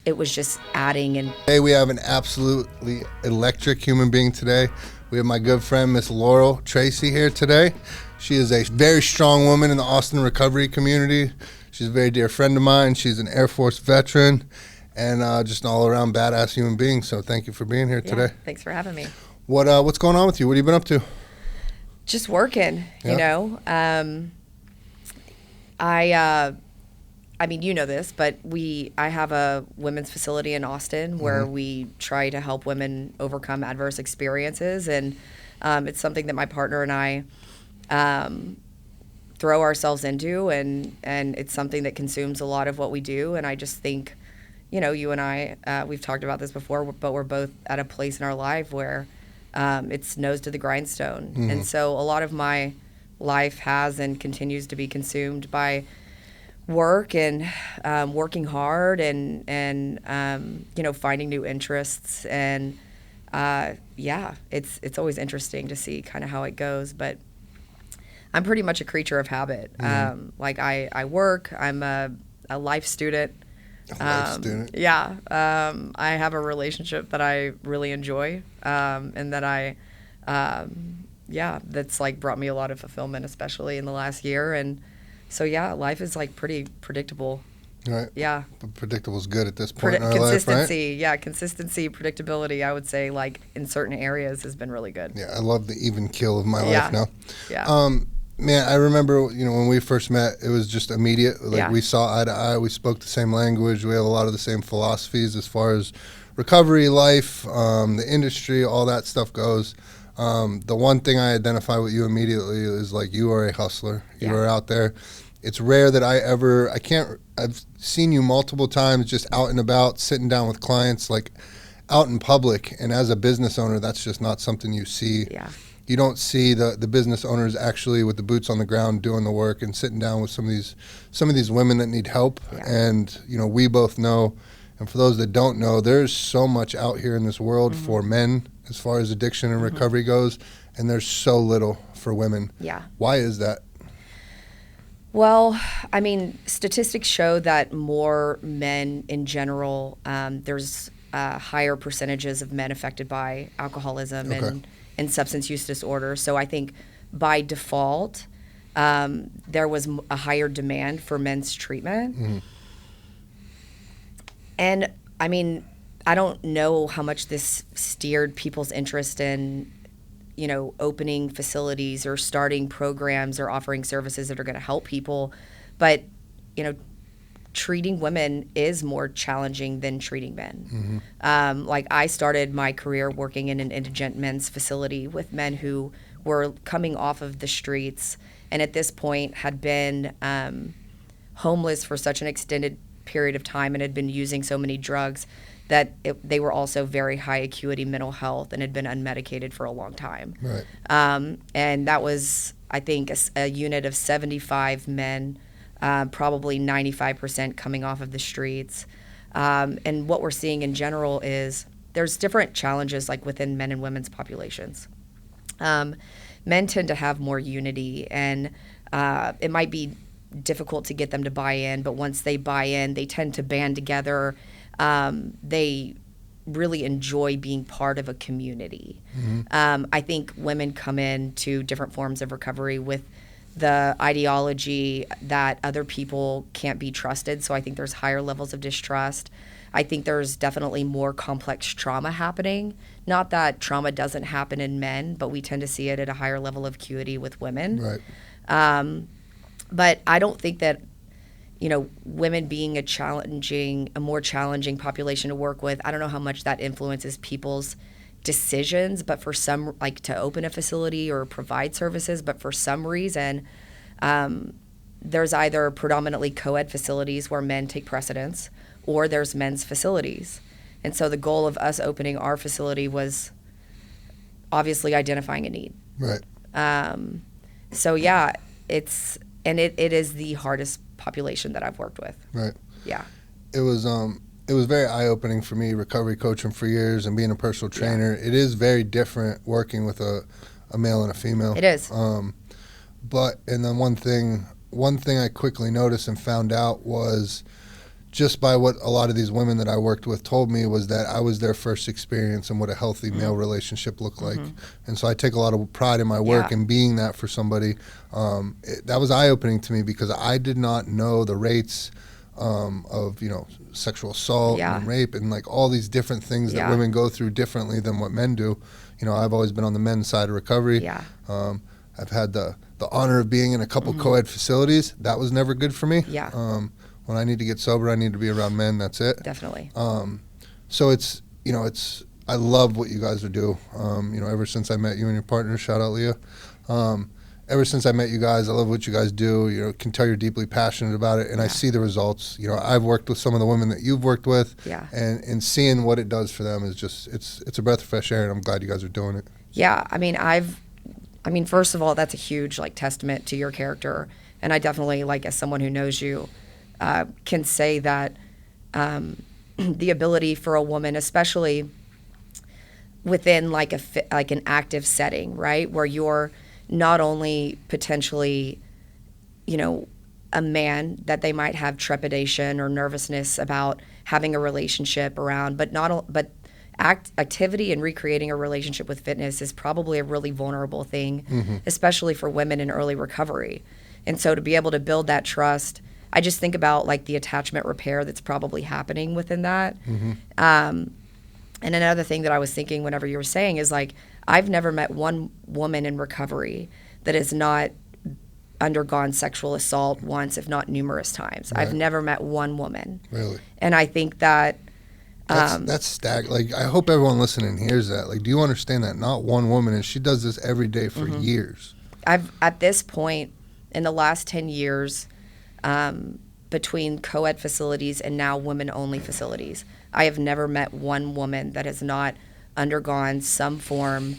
it was just adding. And Today we have an absolutely electric human being today. We have my good friend, Miss Laurel Tracy here today. She is a very strong woman in the Austin recovery community. She's a very dear friend of mine. She's an Air Force veteran and just an all-around badass human being. So thank you for being here today. Thanks for having me. What's going on with you? What have you been up to? Just working, you know. I mean, you know this, but I have a women's facility in Austin where we try to help women overcome adverse experiences, and it's something that my partner and I throw ourselves into, and it's something that consumes a lot of what we do. And I just think, you know, you and I, we've talked about this before, but we're both at a place in our life where it's nose to the grindstone. And so a lot of my life has and continues to be consumed by work and working hard and you know, finding new interests. And it's always interesting to see kind of how it goes. But I'm pretty much a creature of habit. Like I work, I'm a life student. Yeah. I have a relationship that I really enjoy, and that that's like brought me a lot of fulfillment, especially in the last year. And so, yeah, life is like pretty predictable. Right. Yeah. But predictable is good at this point in our consistency, life, right? Yeah, consistency, predictability, I would say, like in certain areas has been really good. Yeah, I love the even keel of my life now. Yeah. Man, I remember, you know, when we first met, it was just immediate. Like we saw eye to eye, we spoke the same language, we have a lot of the same philosophies as far as recovery, life, the industry, all that stuff goes. The one thing I identify with you immediately is like you are a hustler. You are out there. It's rare that I've seen you multiple times just out and about, sitting down with clients, like out in public. And as a business owner, that's just not something you see. Yeah. You don't see the business owners actually with the boots on the ground doing the work and sitting down with some of these women that need help. And, you know, we both know, and for those that don't know, there's so much out here in this world for men as far as addiction and recovery goes, and there's so little for women. Yeah. Why is that? Well, I mean, statistics show that more men in general, there's higher percentages of men affected by alcoholism and substance use disorder. So I think by default, there was a higher demand for men's treatment. And I mean, I don't know how much this steered people's interest in, you know, opening facilities or starting programs or offering services that are going to help people. But, you know, treating women is more challenging than treating men. Like I started my career working in an indigent men's facility with men who were coming off of the streets and at this point had been homeless for such an extended period of time and had been using so many drugs that they were also very high acuity mental health and had been unmedicated for a long time. Right. And that was, I think, a unit of 75 men, probably 95% coming off of the streets. And what we're seeing in general is there's different challenges like within men and women's populations. Men tend to have more unity, and it might be difficult to get them to buy in, but once they buy in, they tend to band together. They really enjoy being part of a community. I think women come in to different forms of recovery with the ideology that other people can't be trusted. So I think there's higher levels of distrust. I think there's definitely more complex trauma happening. Not that trauma doesn't happen in men, but we tend to see it at a higher level of acuity with women. Right. But I don't think that, you know, women being a more challenging population to work with, I don't know how much that influences people's decisions, but for some, like to open a facility or provide services, but for some reason, there's either predominantly co-ed facilities where men take precedence, or there's men's facilities. And so the goal of us opening our facility was obviously identifying a need. Right. So yeah, it is the hardest population that I've worked with. Right. Yeah. It was very eye-opening for me, recovery coaching for years and being a personal trainer. It is very different working with a male and a female. It is. And then one thing I quickly noticed and found out was just by what a lot of these women that I worked with told me was that I was their first experience and what a healthy male relationship looked like. And so I take a lot of pride in my work and being that for somebody. That was eye-opening to me because I did not know the rates of, you know, sexual assault and rape and like all these different things that women go through differently than what men do. You know, I've always been on the men's side of recovery. I've had the honor of being in a couple co-ed facilities. That was never good for me. When I need to get sober, I need to be around men. That's it. Definitely. So it's, you know, I love what you guys do. You know, ever since I met you and your partner, shout out Leah. Ever since I met you guys, I love what you guys do. You know, can tell you're deeply passionate about it, and I see the results. You know, I've worked with some of the women that you've worked with, and seeing what it does for them is just, it's a breath of fresh air, and I'm glad you guys are doing it. Yeah, I mean, first of all, that's a huge like testament to your character, and I definitely, like, as someone who knows you, can say that the ability for a woman, especially within like an active setting, right, where you're not only potentially, you know, a man that they might have trepidation or nervousness about having a relationship around, but activity and recreating a relationship with fitness is probably a really vulnerable thing, especially for women in early recovery. And so to be able to build that trust, I just think about like the attachment repair that's probably happening within that. And another thing that I was thinking whenever you were saying is like, I've never met one woman in recovery that has not undergone sexual assault once, if not numerous times. I've never met one woman. Really? And I think that that's staggering. Like, I hope everyone listening hears that. Like, do you understand that? Not one woman, and she does this every day for years. I've, at this point, in the last 10 years, between co-ed facilities and now women-only facilities, I have never met one woman that has not undergone some form,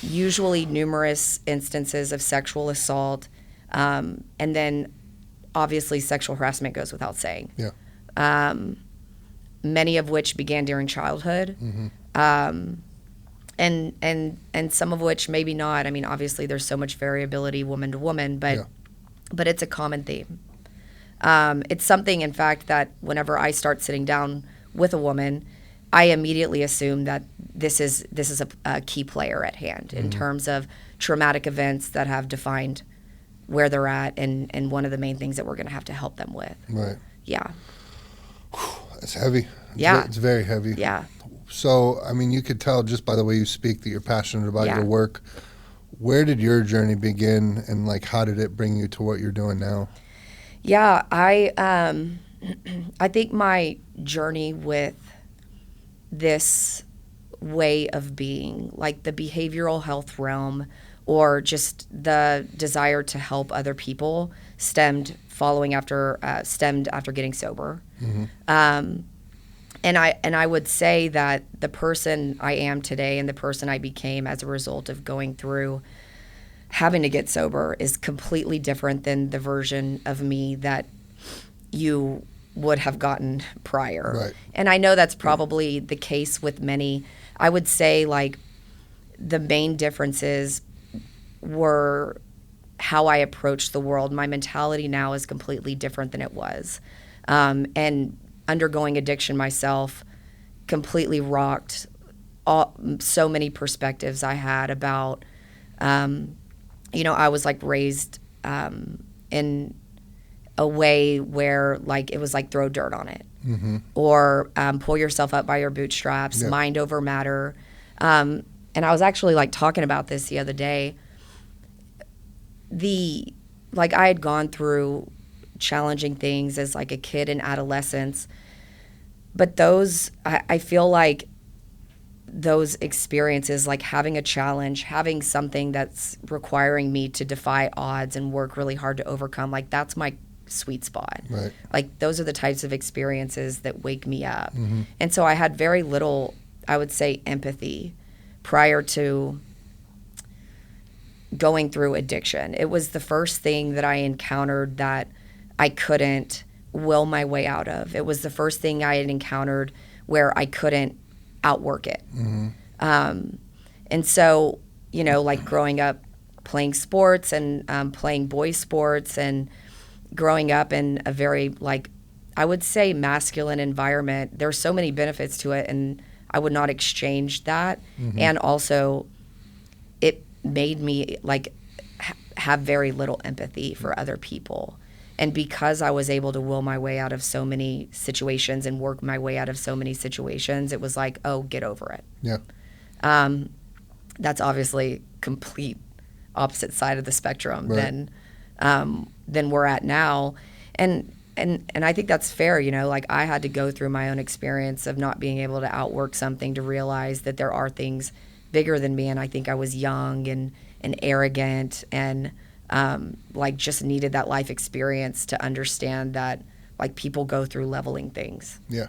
usually numerous instances of sexual assault, and then obviously sexual harassment goes without saying. Many of which began during childhood, and some of which maybe not. I mean, obviously there's so much variability woman to woman, but it's a common theme. It's something, in fact, that whenever I start sitting down with a woman, I immediately assume that this is a key player at hand in terms of traumatic events that have defined where they're at, and one of the main things that we're going to have to help them with. Right. Yeah. It's heavy. It's very heavy. Yeah. So, I mean, you could tell just by the way you speak that you're passionate about your work. Where did your journey begin, and like, how did it bring you to what you're doing now? Yeah, I think my journey with this way of being, like the behavioral health realm, or just the desire to help other people, stemmed after getting sober. And I would say that the person I am today and the person I became as a result of going through having to get sober is completely different than the version of me that you would have gotten prior. Right. And I know that's probably the case with many. I would say like the main differences were how I approached the world. My mentality now is completely different than it was. And undergoing addiction myself completely rocked so many perspectives I had about, I was like raised in a way where like it was like throw dirt on it, or pull yourself up by your bootstraps, mind over matter. And I was actually like talking about this the other day. I had gone through challenging things as like a kid and adolescence, but those, I feel like those experiences, like having a challenge, having something that's requiring me to defy odds and work really hard to overcome, like that's my sweet spot. Right. Like those are the types of experiences that wake me up. And so I had very little, I would say, empathy prior to going through addiction. It was the first thing that I encountered that I couldn't will my way out of. It was the first thing I had encountered where I couldn't outwork it. And so, like growing up playing sports and playing boys sports, and growing up in a very I would say masculine environment. There's so many benefits to it, and I would not exchange that. And also, it made me like have very little empathy for other people. And because I was able to will my way out of so many situations and work my way out of so many situations, it was like, oh, get over it. Yeah. That's obviously complete opposite side of the spectrum than we're at now. And I think that's fair, you know, like I had to go through my own experience of not being able to outwork something to realize that there are things bigger than me. And I think I was young and arrogant and like just needed that life experience to understand that like people go through leveling things. Yeah.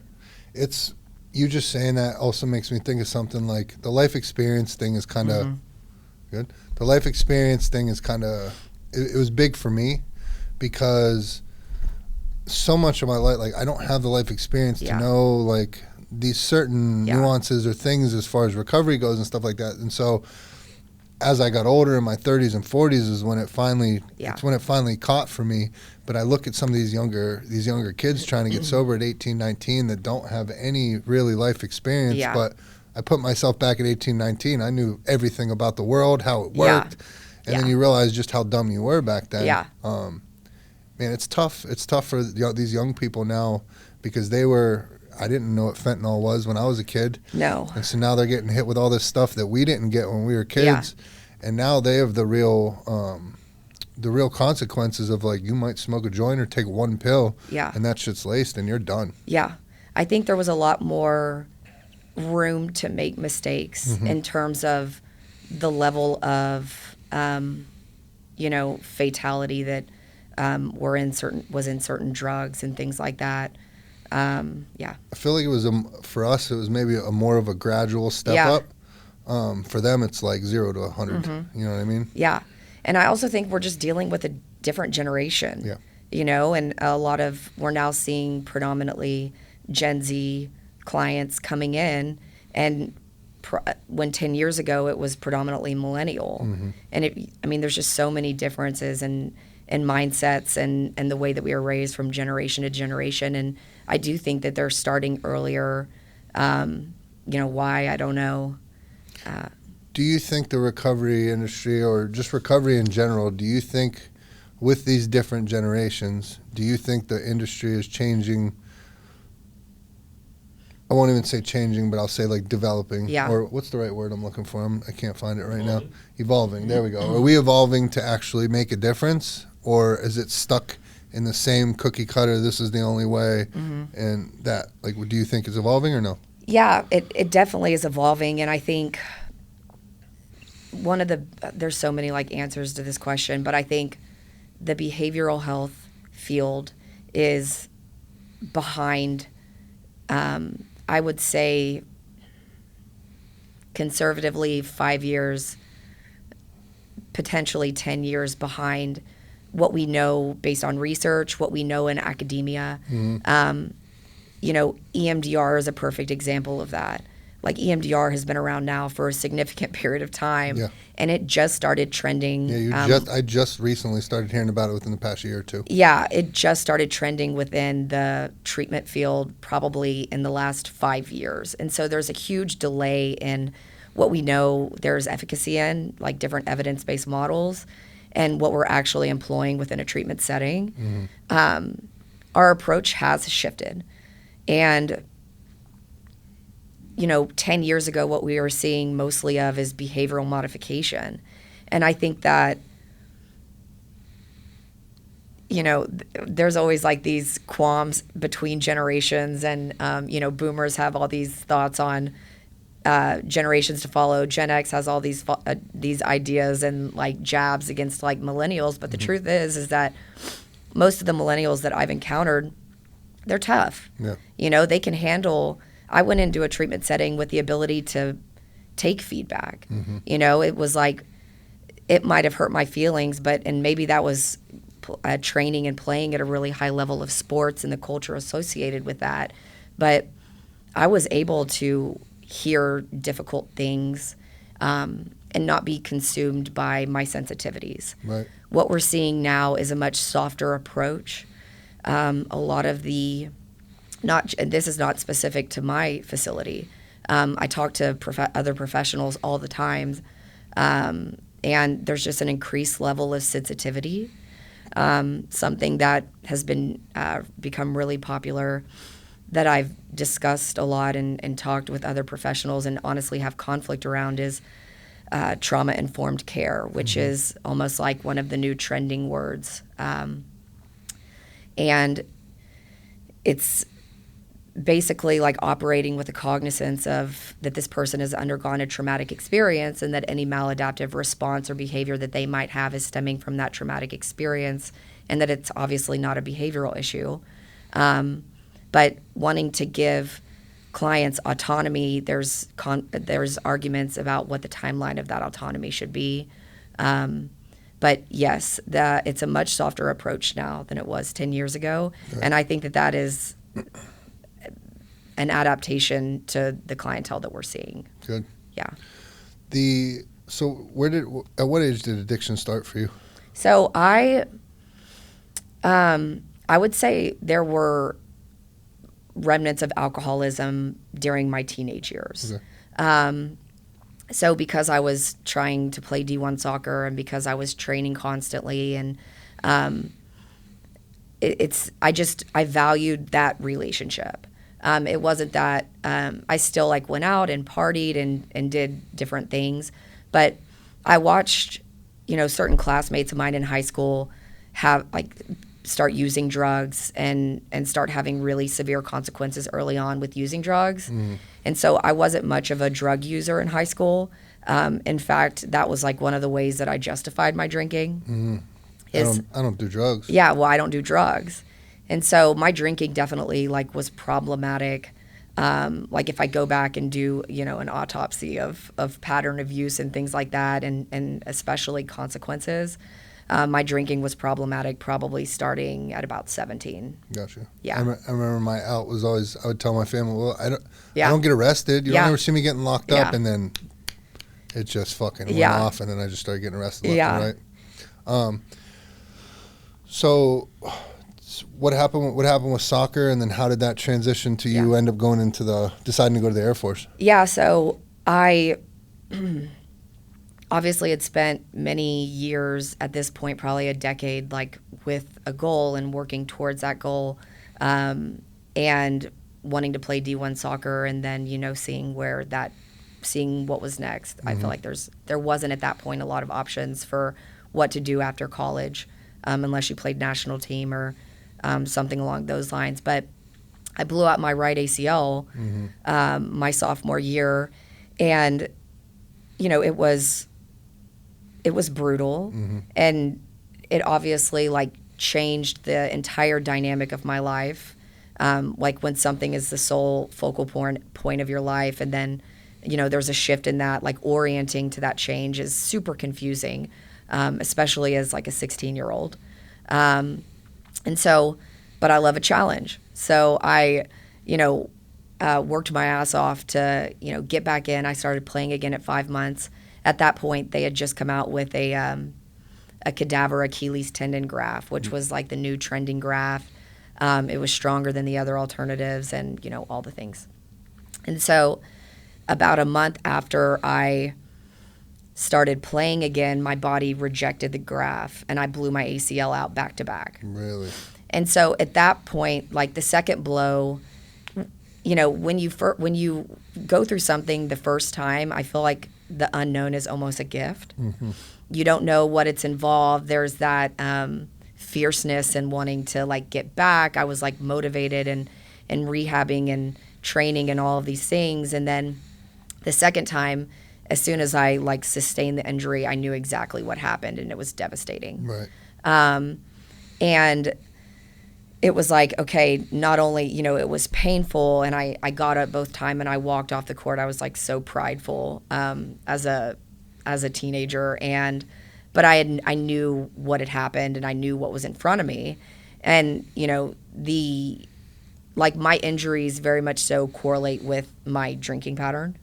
It's, you just saying that also makes me think of something like the life experience thing is kind of good. The life experience thing is kind of, it was big for me because so much of my life, like I don't have the life experience to know like these certain nuances or things as far as recovery goes and stuff like that. And so as I got older in my 30s and 40s is when it finally, it's when it finally caught for me. But I look at some of these younger kids trying to get sober at 18, 19 that don't have any really life experience. But I put myself back at 18, 19. I knew everything about the world, how it worked. And then you realize just how dumb you were back then. Man, it's tough. It's tough for these young people now because I didn't know what fentanyl was when I was a kid. No. And so now they're getting hit with all this stuff that we didn't get when we were kids. And now they have the real consequences of like you might smoke a joint or take one pill and that shit's laced and you're done. Yeah. I think there was a lot more room to make mistakes in terms of the level of, you know, fatality that was in certain drugs and things like that. I feel like it was for us it was maybe a more of a gradual step up. For them it's like 0 to 100. You know what I mean? Yeah. And I also think we're just dealing with a different generation. Yeah. You know, and we're now seeing predominantly Gen Z clients coming in, and when 10 years ago it was predominantly millennial. And there's just so many differences in mindsets and the way that we are raised from generation to generation. And I do think that they're starting earlier. You know, why, I don't know. Do you think the recovery industry or just recovery in general, do you think with these different generations, do you think the industry is changing? I won't even say changing, but I'll say like developing. Or what's the right word I'm looking for? I can't find it right now. Evolving. There we go. Are we evolving to actually make a difference? Or is it stuck in the same cookie cutter, this is the only way, and that, like, do you think it's evolving or no? Yeah, it definitely is evolving, and I think there's so many like answers to this question, but I think the behavioral health field is behind, I would say conservatively 5 years, potentially 10 years behind what we know based on research, what we know in academia. You know, EMDR is a perfect example of that. Like EMDR has been around now for a significant period of time, and it just started trending. I just recently started hearing about it within the past year or two. Yeah, it just started trending within the treatment field probably in the last 5 years. And so there's a huge delay in what we know there's efficacy in, like different evidence-based models, and what we're actually employing within a treatment setting. Our approach has shifted. And, you know, 10 years ago, what we were seeing mostly of is behavioral modification. And I think that, you know, there's always like these qualms between generations, and, you know, boomers have all these thoughts on generations to follow. Gen X has all these ideas and like jabs against like millennials. But the truth is that most of the millennials that I've encountered, they're tough. You know, they can handle. I went into a treatment setting with the ability to take feedback. You know, it was like, it might have hurt my feelings, and maybe that was training and playing at a really high level of sports and the culture associated with that. But I was able to hear difficult things and not be consumed by my sensitivities. What we're seeing now is a much softer approach. A lot of the and this is not specific to my facility. I talk to other professionals all the time, and there's just an increased level of sensitivity. Something that has been become really popular that I've discussed a lot and talked with other professionals and honestly have conflict around is trauma-informed care, which is almost like one of the new trending words. And it's basically like operating with a cognizance of that this person has undergone a traumatic experience and that any maladaptive response or behavior that they might have is stemming from that traumatic experience, and that it's obviously not a behavioral issue. But wanting to give clients autonomy, there's arguments about what the timeline of that autonomy should be. But yes, it's a much softer approach now than it was 10 years ago. Right. And I think that is an adaptation to the clientele that we're seeing. Good. Yeah. So at what age did addiction start for you? So I would say there were remnants of alcoholism during my teenage years. Okay. So because I was trying to play D1 soccer and because I was training constantly, and I valued that relationship. It wasn't that I still went out and partied and did different things, but I watched, certain classmates of mine in high school have start using drugs and start having really severe consequences early on with using drugs. Mm. And so I wasn't much of a drug user in high school. In fact, that was one of the ways that I justified my drinking. Mm. I don't do drugs. Yeah, well, I don't do drugs. And so my drinking definitely was problematic. If I go back and do, an autopsy of pattern of use and things like that, and especially consequences, my drinking was problematic probably starting at about 17. Gotcha. Yeah. I remember my out was always, I would tell my family, well, I don't get arrested. You don't ever see me getting locked up. And then it just fucking went off, and then I just started getting arrested left and right. So what happened with soccer, and then how did that transition to you end up going into deciding to go to the Air Force? Yeah, so I obviously had spent many years at this point, probably a decade, with a goal and working towards that goal, and wanting to play D1 soccer, and then, seeing what was next. Mm-hmm. I feel like there wasn't at that point a lot of options for what to do after college, unless you played national team or something along those lines. But I blew out my right ACL my sophomore year, and it was brutal, and it obviously changed the entire dynamic of my life. When something is the sole focal point of your life, and then there's a shift in that, orienting to that change is super confusing, especially as a 16-year-old. And so, but I love a challenge. So I, worked my ass off to, get back in. I started playing again at 5 months. At that point, they had just come out with a cadaver Achilles tendon graft, which was the new trending graft. It was stronger than the other alternatives, and, all the things. And so about a month after I started playing again, my body rejected the graft, and I blew my ACL out back to back. Really? And so at that point, the second blow, when you go through something the first time, I feel like the unknown is almost a gift. Mm-hmm. You don't know what it's involved. There's that fierceness and wanting to get back. I was motivated and rehabbing and training and all of these things. And then the second time, as soon as I sustained the injury, I knew exactly what happened, and it was devastating. Right. And it was okay, not only, it was painful, and I got up both time and I walked off the court. I was so prideful as a teenager, but I knew what had happened, and I knew what was in front of me. And, my injuries very much so correlate with my drinking pattern.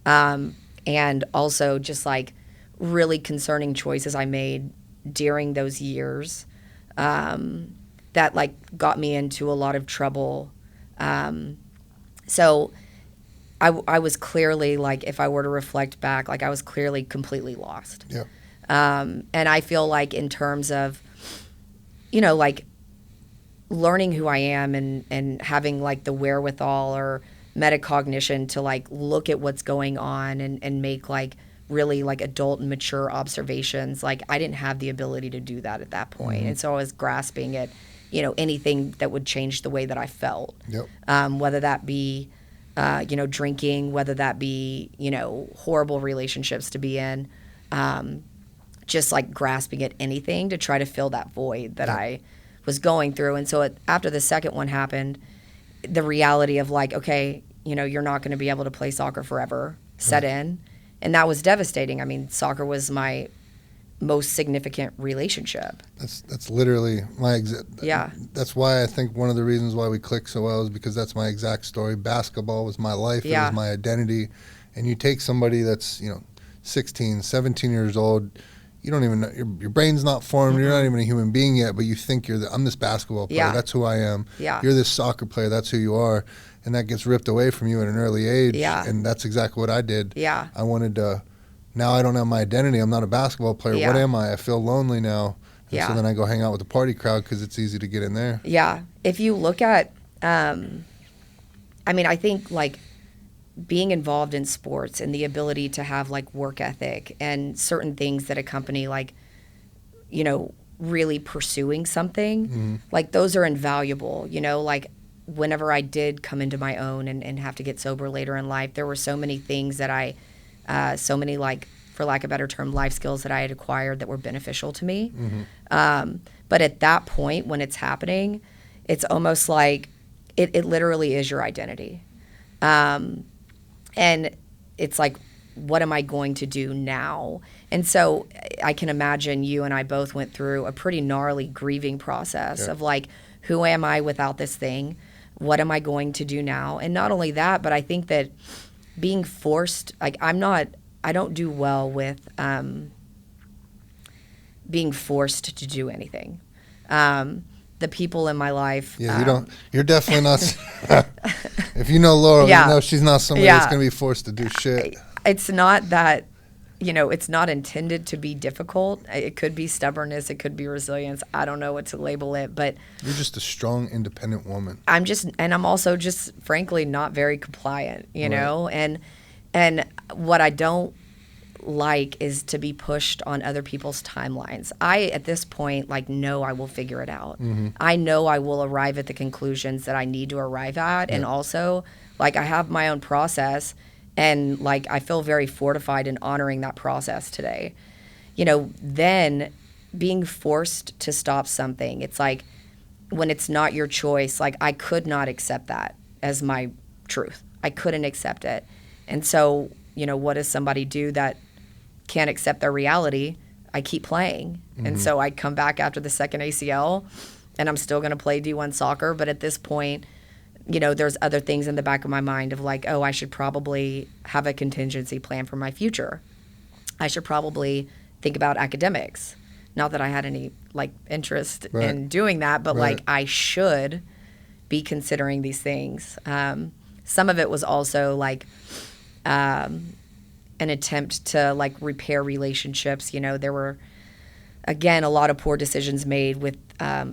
And also just really concerning choices I made during those years that got me into a lot of trouble So I was clearly, like, if I were to reflect back, like, I was clearly completely lost. Yeah. And I feel like in terms of, like, learning who I am and having, like, the wherewithal or metacognition to, like, look at what's going on and make, like, really, like, adult and mature observations, like, I didn't have the ability to do that at that point. And so I was grasping at, anything that would change the way that I felt. Yep. Whether that be, drinking, whether that be, horrible relationships to be in, just, like, grasping at anything to try to fill that void that I was going through. And so after the second one happened, the reality of, like, okay, you're not going to be able to play soccer forever set in. And that was devastating. I mean, soccer was my most significant relationship. That's literally my Yeah. That's why I think one of the reasons why we click so well is because that's my exact story. Basketball was my life. It was my identity. And you take somebody that's 16, 17 years old. You don't even know, your brain's not formed. Mm-hmm. You're not even a human being yet, but you think I'm this basketball player. Yeah. That's who I am. Yeah. You're this soccer player. That's who you are. And that gets ripped away from you at an early age. Yeah. And that's exactly what I did. Yeah. I wanted to, now I don't have my identity. I'm not a basketball player. Yeah. What am I? I feel lonely now. And yeah. so then I go hang out with the party crowd because it's easy to get in there. Yeah. If you look at, I think, like, being involved in sports and the ability to have, like, work ethic and certain things that accompany, like, really pursuing something, like, those are invaluable, like, whenever I did come into my own and have to get sober later in life, there were so many things that so many, like, for lack of a better term, life skills that I had acquired that were beneficial to me. But at that point, when it's happening, it's almost like it literally is your identity. And it's like, what am I going to do now? And so I can imagine you and I both went through a pretty gnarly grieving process of, like, who am I without this thing? What am I going to do now? And not only that, but I think that being forced, like, I don't do well with being forced to do anything. The people in my life. Yeah, you're definitely not. If you know Laurel, you know she's not somebody that's going to be forced to do shit. It's not that, it's not intended to be difficult. It could be stubbornness. It could be resilience. I don't know what to label it, but you're just a strong, independent woman. I'm also just, frankly, not very compliant, know, and what I don't like is to be pushed on other people's timelines. I, at this point, like, know I will figure it out. I know I will arrive at the conclusions that I need to arrive at. And also, like, I have my own process, and, like, I feel very fortified in honoring that process today. Then being forced to stop something, it's like, when it's not your choice, like, I could not accept that as my truth. I couldn't accept it. And so, what does somebody do that can't accept their reality? I keep playing. And so I come back after the second ACL, and I'm still going to play D1 soccer. But at this point, there's other things in the back of my mind of, like, oh, I should probably have a contingency plan for my future. I should probably think about academics. Not that I had any, like, interest in doing that, but like, I should be considering these things. Some of it was also, like, an attempt to, like, repair relationships. There were, again, a lot of poor decisions made with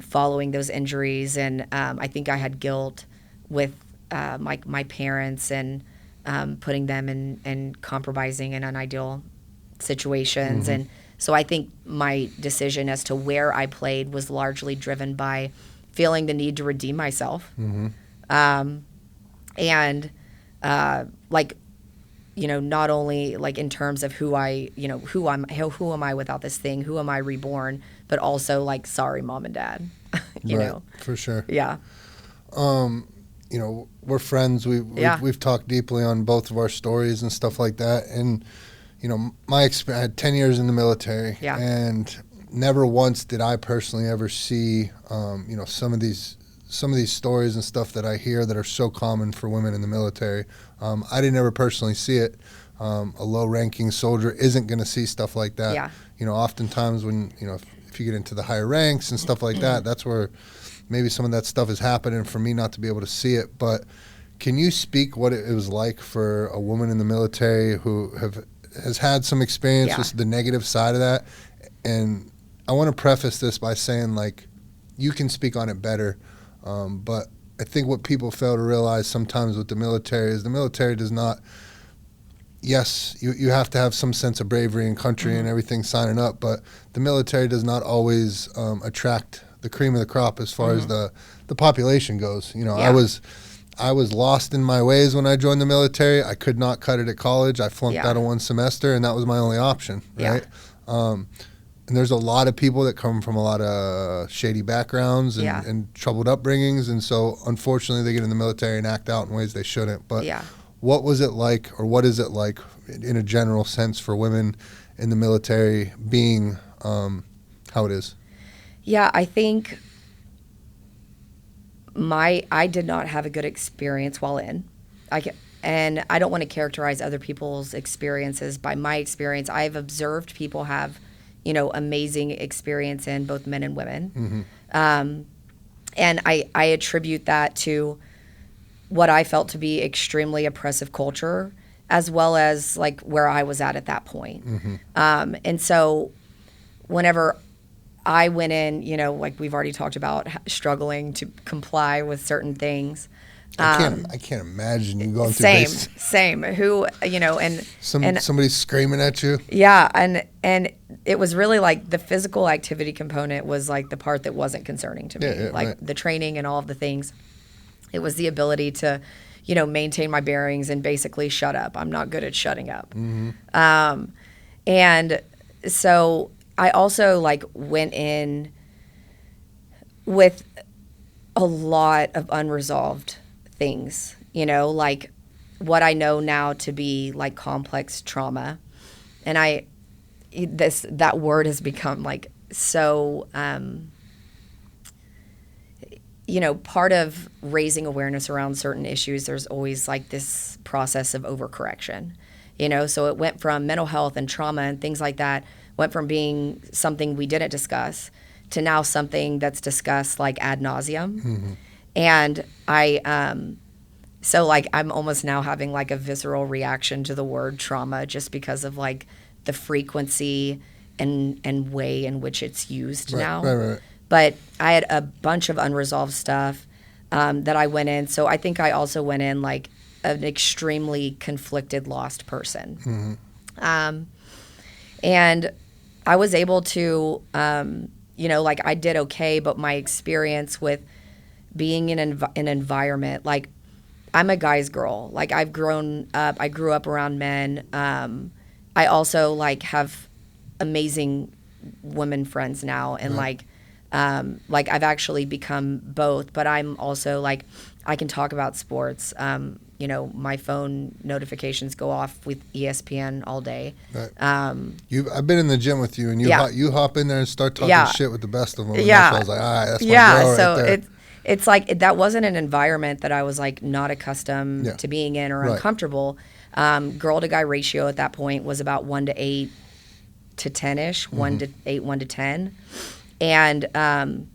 following those injuries, and I think I had guilt with my parents and putting them in compromising and unideal situations. And so I think my decision as to where I played was largely driven by feeling the need to redeem myself. And like, not only, like, in terms of who am I without this thing? Who am I reborn? But also, like, sorry, mom and dad, you know? For sure. Yeah. We're friends. We've talked deeply on both of our stories and stuff like that. And, I had 10 years in the military, and never once did I personally ever see, some of these stories and stuff that I hear that are so common for women in the military. I didn't ever personally see it. A low-ranking soldier isn't going to see stuff like that. Oftentimes when, if you get into the higher ranks and stuff like that, that's where maybe some of that stuff is happening for me not to be able to see it. But can you speak what it was like for a woman in the military who has had some experience with the negative side of that? And I want to preface this by saying, like, you can speak on it better, but I think what people fail to realize sometimes with the military is the military does not, yes, you have to have some sense of bravery and country and everything signing up, but the military does not always attract the cream of the crop as far as the population goes. You know, I was lost in my ways when I joined the military. I could not cut it at college. I flunked out of one semester, and that was my only option, right? And there's a lot of people that come from a lot of shady backgrounds and troubled upbringings, and so unfortunately they get in the military and act out in ways they shouldn't. But what was it like, or what is it like in a general sense for women in the military being how it is? Yeah, I think I did not have a good experience while in. And I don't want to characterize other people's experiences. By my experience, I've observed people have, you know, amazing experience in both men and women. And I attribute that to what I felt to be extremely oppressive culture, as well as like where I was at that point. And so whenever I went in, you know, like we've already talked about struggling to comply with certain things. I can't imagine you going through this. Same. Who, you know, and somebody screaming at you. Yeah, and it was really like the physical activity component was like the part that wasn't concerning to me. Like the training and all of the things. It was the ability to, you know, maintain my bearings and basically shut up. I'm not good at shutting up. And so I also like went in with a lot of unresolved things, you know, like what I know now to be like complex trauma. And that word has become like so, you know, part of raising awareness around certain issues, there's always like this process of overcorrection, you know, so it went from mental health and trauma and things like that, went from being something we didn't discuss to now something that's discussed like ad nauseum. And so like I'm almost now having like a visceral reaction to the word trauma just because of like the frequency and way in which it's used now. Right. But I had a bunch of unresolved stuff that I went in. So I think I also went in like an extremely conflicted, lost person. And I was able to, you know, like I did okay, but my experience with being in an environment, like I'm a guy's girl. Like I grew up around men. I also like have amazing women friends now. And like I've actually become both, but I'm also like, I can talk about sports. You know, my phone notifications go off with ESPN all day. I've been in the gym with you, and you hop in there and start talking shit with the best of them. And Yeah. I was like, all right, that's my girl So right there. it's like that wasn't an environment that I was like not accustomed to being in or uncomfortable. Girl to guy ratio at that point was about 1 to 8 to 10-ish, 1 to 8, 1 to 10. And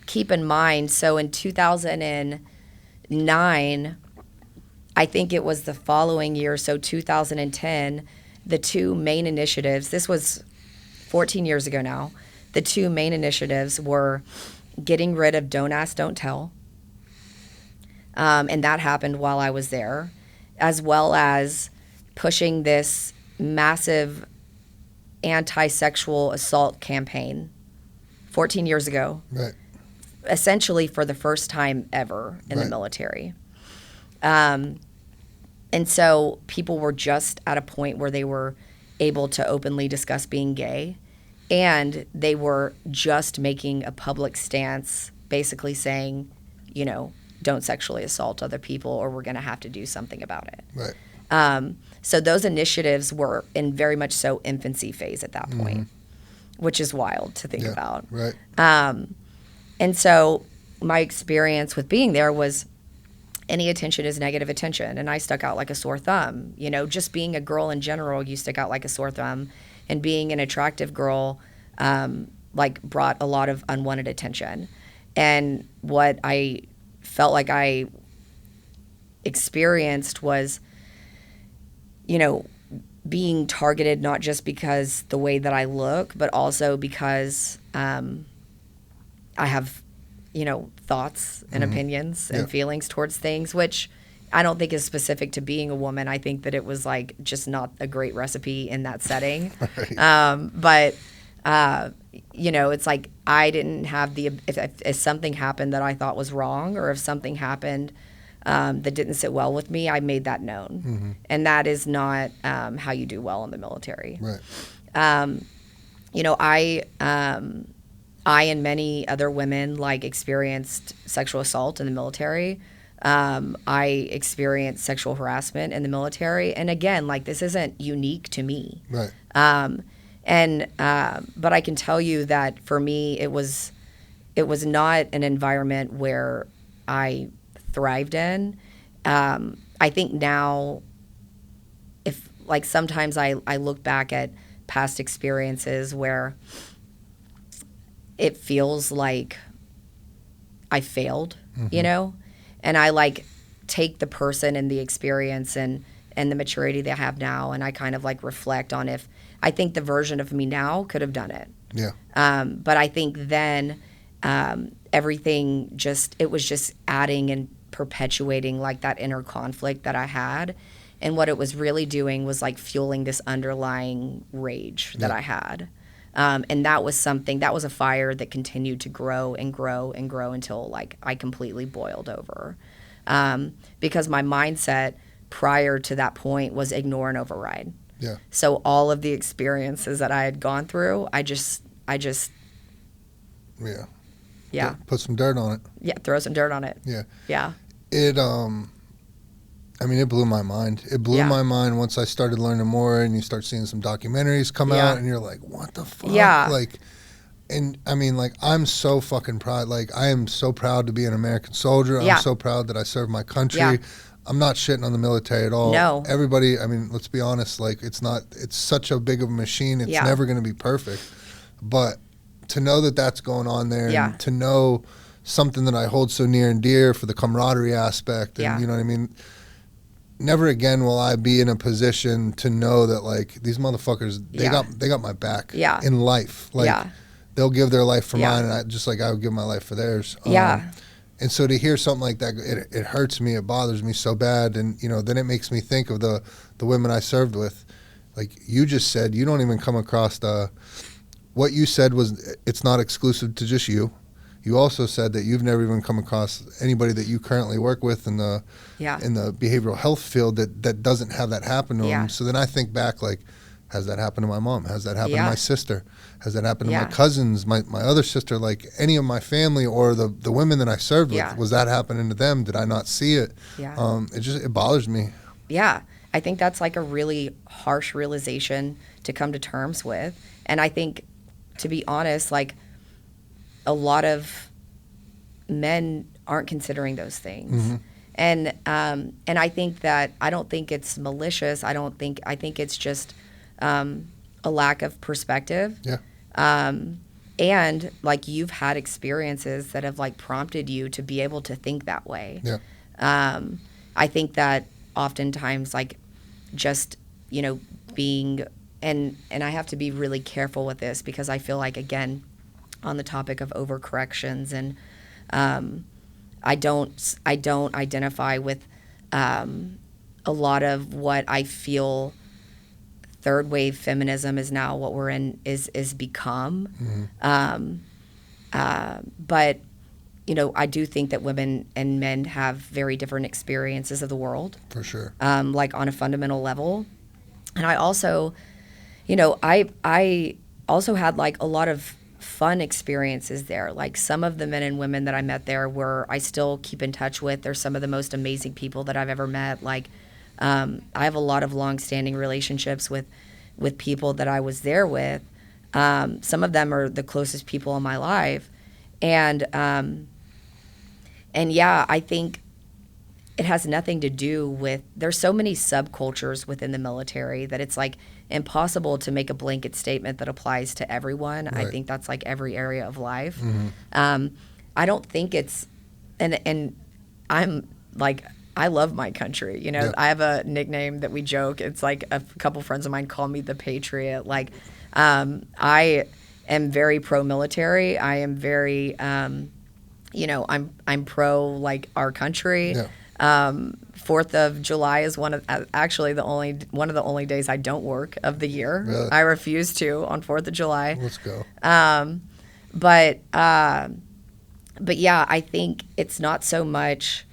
keep in mind, so in 2009, I think it was the following year, so 2010, the two main initiatives, this was 14 years ago now, the two main initiatives were getting rid of Don't Ask, Don't Tell. And that happened while I was there, as well as pushing this massive anti-sexual assault campaign 14 years ago, essentially for the first time ever in the military. And so people were just at a point where they were able to openly discuss being gay, and they were just making a public stance basically saying, you know, don't sexually assault other people or we're going to have to do something about it. So those initiatives were in very much so infancy phase at that point, which is wild to think about. And so my experience with being there was any attention is negative attention. And I stuck out like a sore thumb. You know, just being a girl in general, you stick out like a sore thumb. And being an attractive girl, like brought a lot of unwanted attention. And what I felt like I experienced was, you know, being targeted not just because the way that I look, but also because I have, you know, thoughts and opinions and feelings towards things, which I don't think is specific to being a woman. I think that it was like just not a great recipe in that setting. But you know, it's like I didn't have the, if something happened that I thought was wrong, or if something happened that didn't sit well with me, I made that known. And that is not how you do well in the military. Right. You know, I and many other women like experienced sexual assault in the military. I experienced sexual harassment in the military. And again, like, this isn't unique to me. Right. But I can tell you that for me, it was not an environment where I thrived in. I think now, if like sometimes I look back at past experiences where it feels like I failed, you know, and I like take the person and the experience and the maturity they have now, and I kind of like reflect on if I think the version of me now could have done it. Yeah. But I think then everything it was just adding and perpetuating like that inner conflict that I had. And what it was really doing was like fueling this underlying rage that I had. And that was a fire that continued to grow and grow and grow until like I completely boiled over. Because my mindset prior to that point was ignore and override. Yeah. So all of the experiences that I had gone through, I just Yeah. Put some dirt on it. Yeah, throw some dirt on it. Yeah. Yeah. It I mean, it blew my mind. It blew my mind once I started learning more, and you start seeing some documentaries come out, and you're like, what the fuck? Yeah. Like, and I mean, like, I'm so fucking proud. Like, I am so proud to be an American soldier. I'm so proud that I serve my country. Yeah. I'm not shitting on the military at all. No. Everybody, I mean, let's be honest, like, it's such a big of a machine. It's never going to be perfect. But to know that that's going on there, and to know something that I hold so near and dear for the camaraderie aspect, and you know what I mean? Never again will I be in a position to know that, like, these motherfuckers, they got my back in life. Like, they'll give their life for mine, and just like I would give my life for theirs. And so to hear something like that, it hurts me. It bothers me so bad. And, you know, then it makes me think of the women I served with. Like you just said, you don't even come across what you said was it's not exclusive to just you. You also said that you've never even come across anybody that you currently work with in the behavioral health field that doesn't have that happen to them. So then I think back, like, has that happened to my mom? Has that happened to my sister? Has that happened to my cousins, my other sister, like any of my family or the women that I served with? Was that happening to them? Did I not see it? It bothers me. Yeah. I think that's like a really harsh realization to come to terms with. And I think, to be honest, like, a lot of men aren't considering those things. And I think that, I don't think it's malicious. I think it's just a lack of perspective. And like, you've had experiences that have like prompted you to be able to think that way. I think that oftentimes, like, just, you know, being, and I have to be really careful with this, because I feel like, again, on the topic of overcorrections, and I don't identify with a lot of what I feel third wave feminism is now what we're in is become. But, you know, I do think that women and men have very different experiences of the world. For sure. Like, on a fundamental level. And I also, you know, I also had like a lot of fun experiences there. Like, some of the men and women that I met there I still keep in touch with. They're some of the most amazing people that I've ever met. Like, I have a lot of long-standing relationships with people that I was there with. Some of them are the closest people in my life. And yeah, I think it has nothing to do with, there's so many subcultures within the military that it's like impossible to make a blanket statement that applies to everyone. I think that's like every area of life. I don't think it's, and I'm like, I love my country. You know, Yeah. I have a nickname that we joke. It's like a couple friends of mine call me the Patriot. Like, I am very pro-military. I am very, you know, I'm pro like our country. Yeah. 4th of July is one of the only days I don't work of the year. Really? I refuse to on 4th of July. Let's go. But yeah, I think it's not so much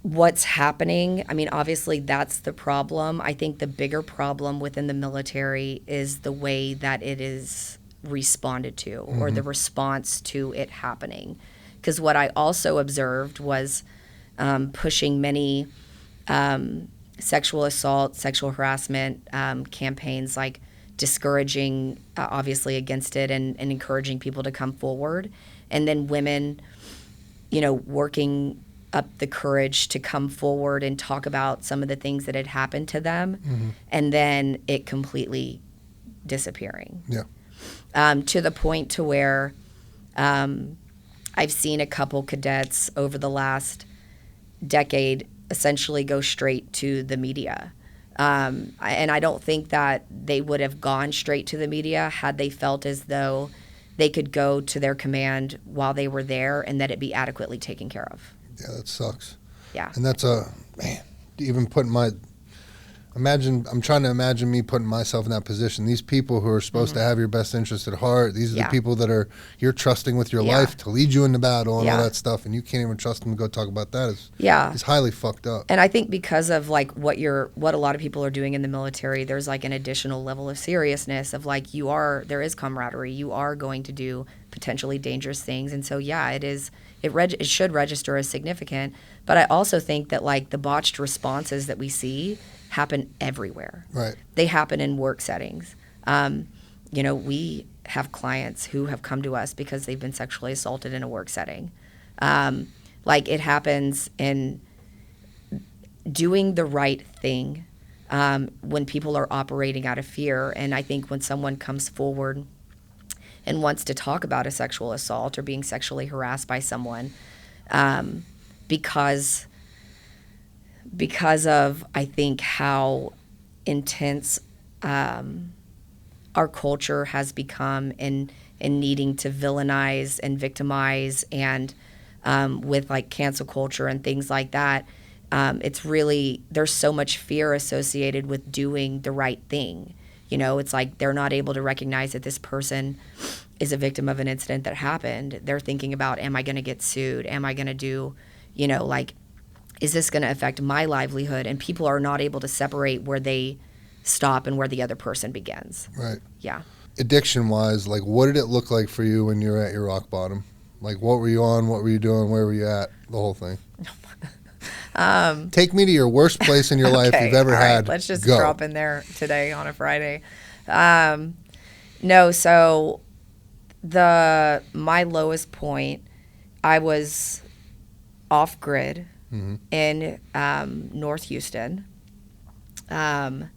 what's happening. I mean, obviously that's the problem. I think the bigger problem within the military is the way that it is responded to, or the response to it happening. Because what I also observed was pushing many sexual assault, sexual harassment campaigns, like discouraging, obviously, against it, and encouraging people to come forward. And then women, you know, working up the courage to come forward and talk about some of the things that had happened to them, and then it completely disappearing. Yeah. To the point to where I've seen a couple cadets over the last decade essentially go straight to the media. And I don't think that they would have gone straight to the media had they felt as though they could go to their command while they were there and that it be adequately taken care of. Yeah, that sucks. Yeah. And that's even putting I'm trying to imagine me putting myself in that position. These people who are supposed to have your best interest at heart, these are the people that you're trusting with your life to lead you into battle and all that stuff, and you can't even trust them to go talk about that. It's highly fucked up. And I think because of like what a lot of people are doing in the military, there's like an additional level of seriousness of like there is camaraderie. You are going to do potentially dangerous things, and so it should register as significant. But I also think that like the botched responses that we see happen everywhere. Right. They happen in work settings. You know, we have clients who have come to us because they've been sexually assaulted in a work setting. Like it happens in doing the right thing when people are operating out of fear. And I think when someone comes forward and wants to talk about a sexual assault or being sexually harassed by someone, because of, I think, how intense our culture has become in needing to villainize and victimize, and with like cancel culture and things like that, it's really, there's so much fear associated with doing the right thing. You know, it's like they're not able to recognize that this person is a victim of an incident that happened. They're thinking about, am I going to get sued? Am I going to do, you know, like, is this going to affect my livelihood? And people are not able to separate where they stop and where the other person begins. Right. Yeah. Addiction-wise, like, what did it look like for you when you were at your rock bottom? Like, what were you on? What were you doing? Where were you at? The whole thing. Take me to your worst place in your life you've ever had. Let's just Go. drop in there today on a Friday. No, so my lowest point, I was off grid in North Houston. When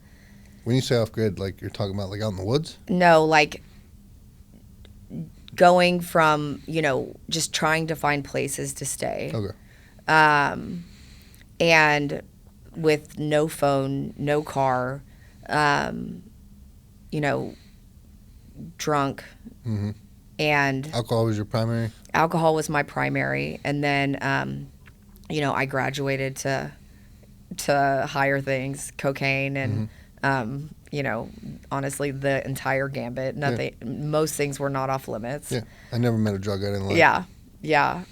you say off grid, like you're talking about like out in the woods? No, like going from, you know, just trying to find places to stay. Okay. And with no phone, no car, you know, drunk. And alcohol was your primary? Alcohol was my primary. And then, you know, I graduated to higher things, cocaine and, you know, honestly, the entire gambit. Nothing, most things were not off limits. Yeah. I never met a drug I didn't like. Yeah. Yeah.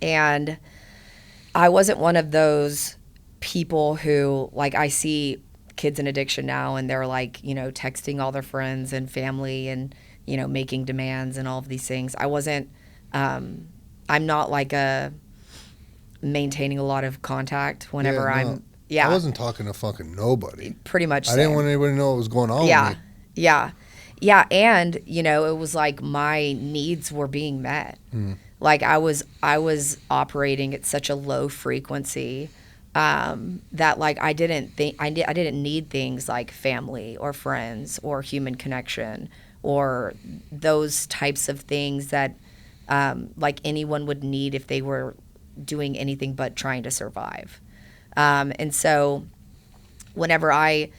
And I wasn't one of those people who, like, I see kids in addiction now and they're like, you know, texting all their friends and family and, you know, making demands and all of these things. I wasn't, I'm not like maintaining a lot of contact whenever I wasn't talking to fucking nobody. Pretty much. I didn't want anybody to know what was going on with me. Yeah. Yeah. And, you know, it was like my needs were being met. Like I was operating at such a low frequency that like I didn't need things like family or friends or human connection or those types of things that like anyone would need if they were doing anything but trying to survive. And so whenever I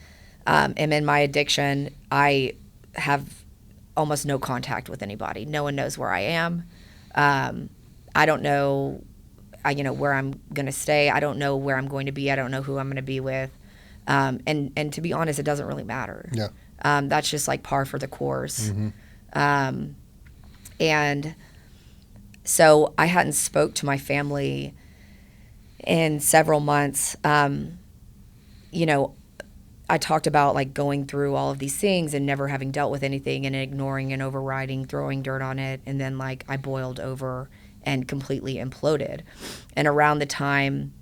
am in my addiction, I have almost no contact with anybody. No one knows where I am. I don't know, where I'm going to stay. I don't know where I'm going to be. I don't know who I'm going to be with. And to be honest, it doesn't really matter. Yeah. That's just like par for the course. Mm-hmm. And so I hadn't spoke to my family in several months. I talked about like going through all of these things and never having dealt with anything and ignoring and overriding, throwing dirt on it. And then like I boiled over and completely imploded. And around the time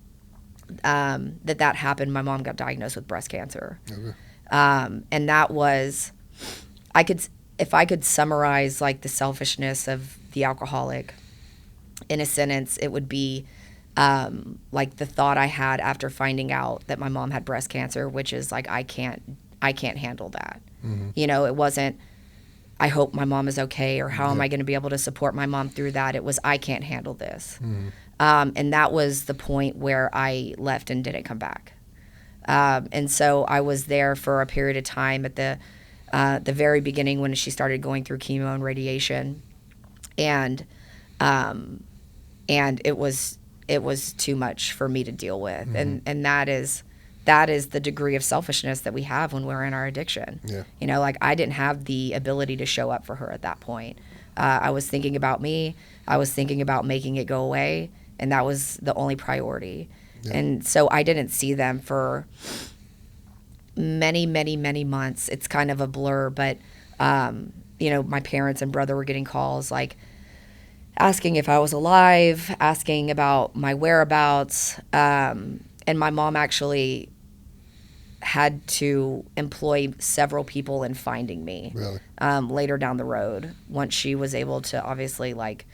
that happened, my mom got diagnosed with breast cancer. Okay. And that was, if I could summarize like the selfishness of the alcoholic in a sentence, it would be like the thought I had after finding out that my mom had breast cancer, which is like, I can't handle that. Mm-hmm. It wasn't, I hope my mom is okay, or how am I going to be able to support my mom through that? It was, I can't handle this. Mm-hmm. And that was the point where I left and didn't come back. And so I was there for a period of time at the very beginning when she started going through chemo and radiation. And it was too much for me to deal with. Mm-hmm. And that is the degree of selfishness that we have when we're in our addiction. Yeah. Like I didn't have the ability to show up for her at that point. I was thinking about me. I was thinking about making it go away. And that was the only priority. Yeah. And so I didn't see them for many, many, many months. It's kind of a blur, but, my parents and brother were getting calls like asking if I was alive, asking about my whereabouts. And my mom actually had to employ several people in finding me. Really? Later down the road, once she was able to obviously like,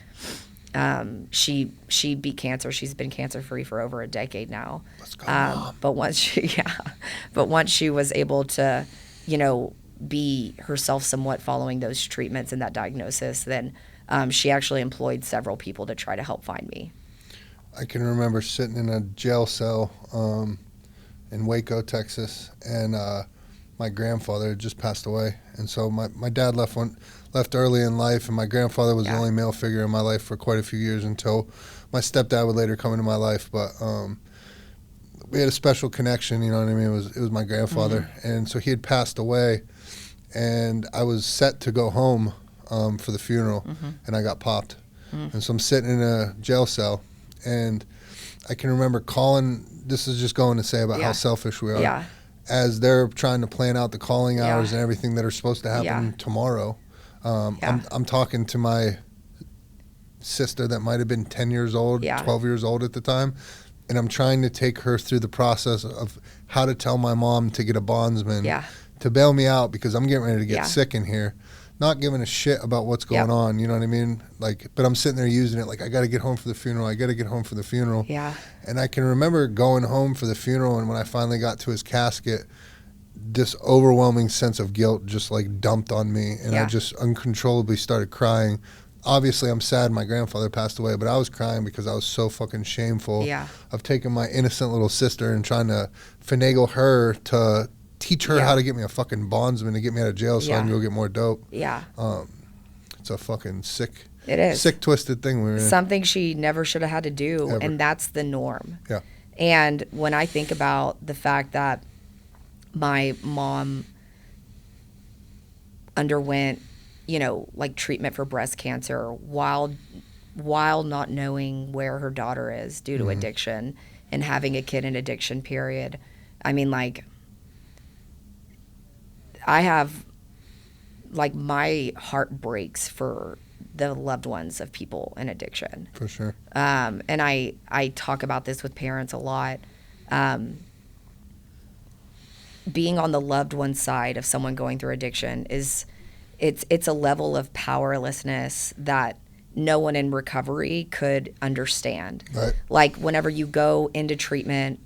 she beat cancer. She's been cancer free for over a decade now. Let's go, Mom. But once she was able to, be herself somewhat following those treatments and that diagnosis, then she actually employed several people to try to help find me. I can remember sitting in a jail cell in Waco, Texas, and my grandfather had just passed away. And so my dad left early in life, and my grandfather was the only male figure in my life for quite a few years until my stepdad would later come into my life. But we had a special connection, you know what I mean? It was my grandfather. Mm-hmm. And so he had passed away, and I was set to go home for the funeral, mm-hmm. and I got popped. Mm-hmm. And so I'm sitting in a jail cell, and I can remember calling, this is just going to say about how selfish we are. Yeah. As they're trying to plan out the calling hours and everything that are supposed to happen tomorrow. I'm talking to my sister that might have been 10 years old, 12 years old at the time, and I'm trying to take her through the process of how to tell my mom to get a bondsman to bail me out because I'm getting ready to get sick in here, not giving a shit about what's going on, you know what I mean? Like, but I'm sitting there using it like, I got to get home for the funeral. Yeah. And I can remember going home for the funeral, and when I finally got to his casket, this overwhelming sense of guilt just like dumped on me, and I just uncontrollably started crying. Obviously, I'm sad my grandfather passed away, but I was crying because I was so fucking shameful of taking my innocent little sister and trying to finagle her to teach her how to get me a fucking bondsman to get me out of jail so I can go get more dope. Yeah. It's a fucking sick, twisted thing we were in. Something she never should have had to do, Ever. and that's the norm. Yeah. And when I think about the fact that my mom underwent, like treatment for breast cancer while not knowing where her daughter is due to addiction and having a kid in addiction period. I mean, like, I have, like, my heart breaks for the loved ones of people in addiction. For sure. And I talk about this with parents a lot. Being on the loved one side of someone going through addiction it's a level of powerlessness that no one in recovery could understand. Right. Like whenever you go into treatment,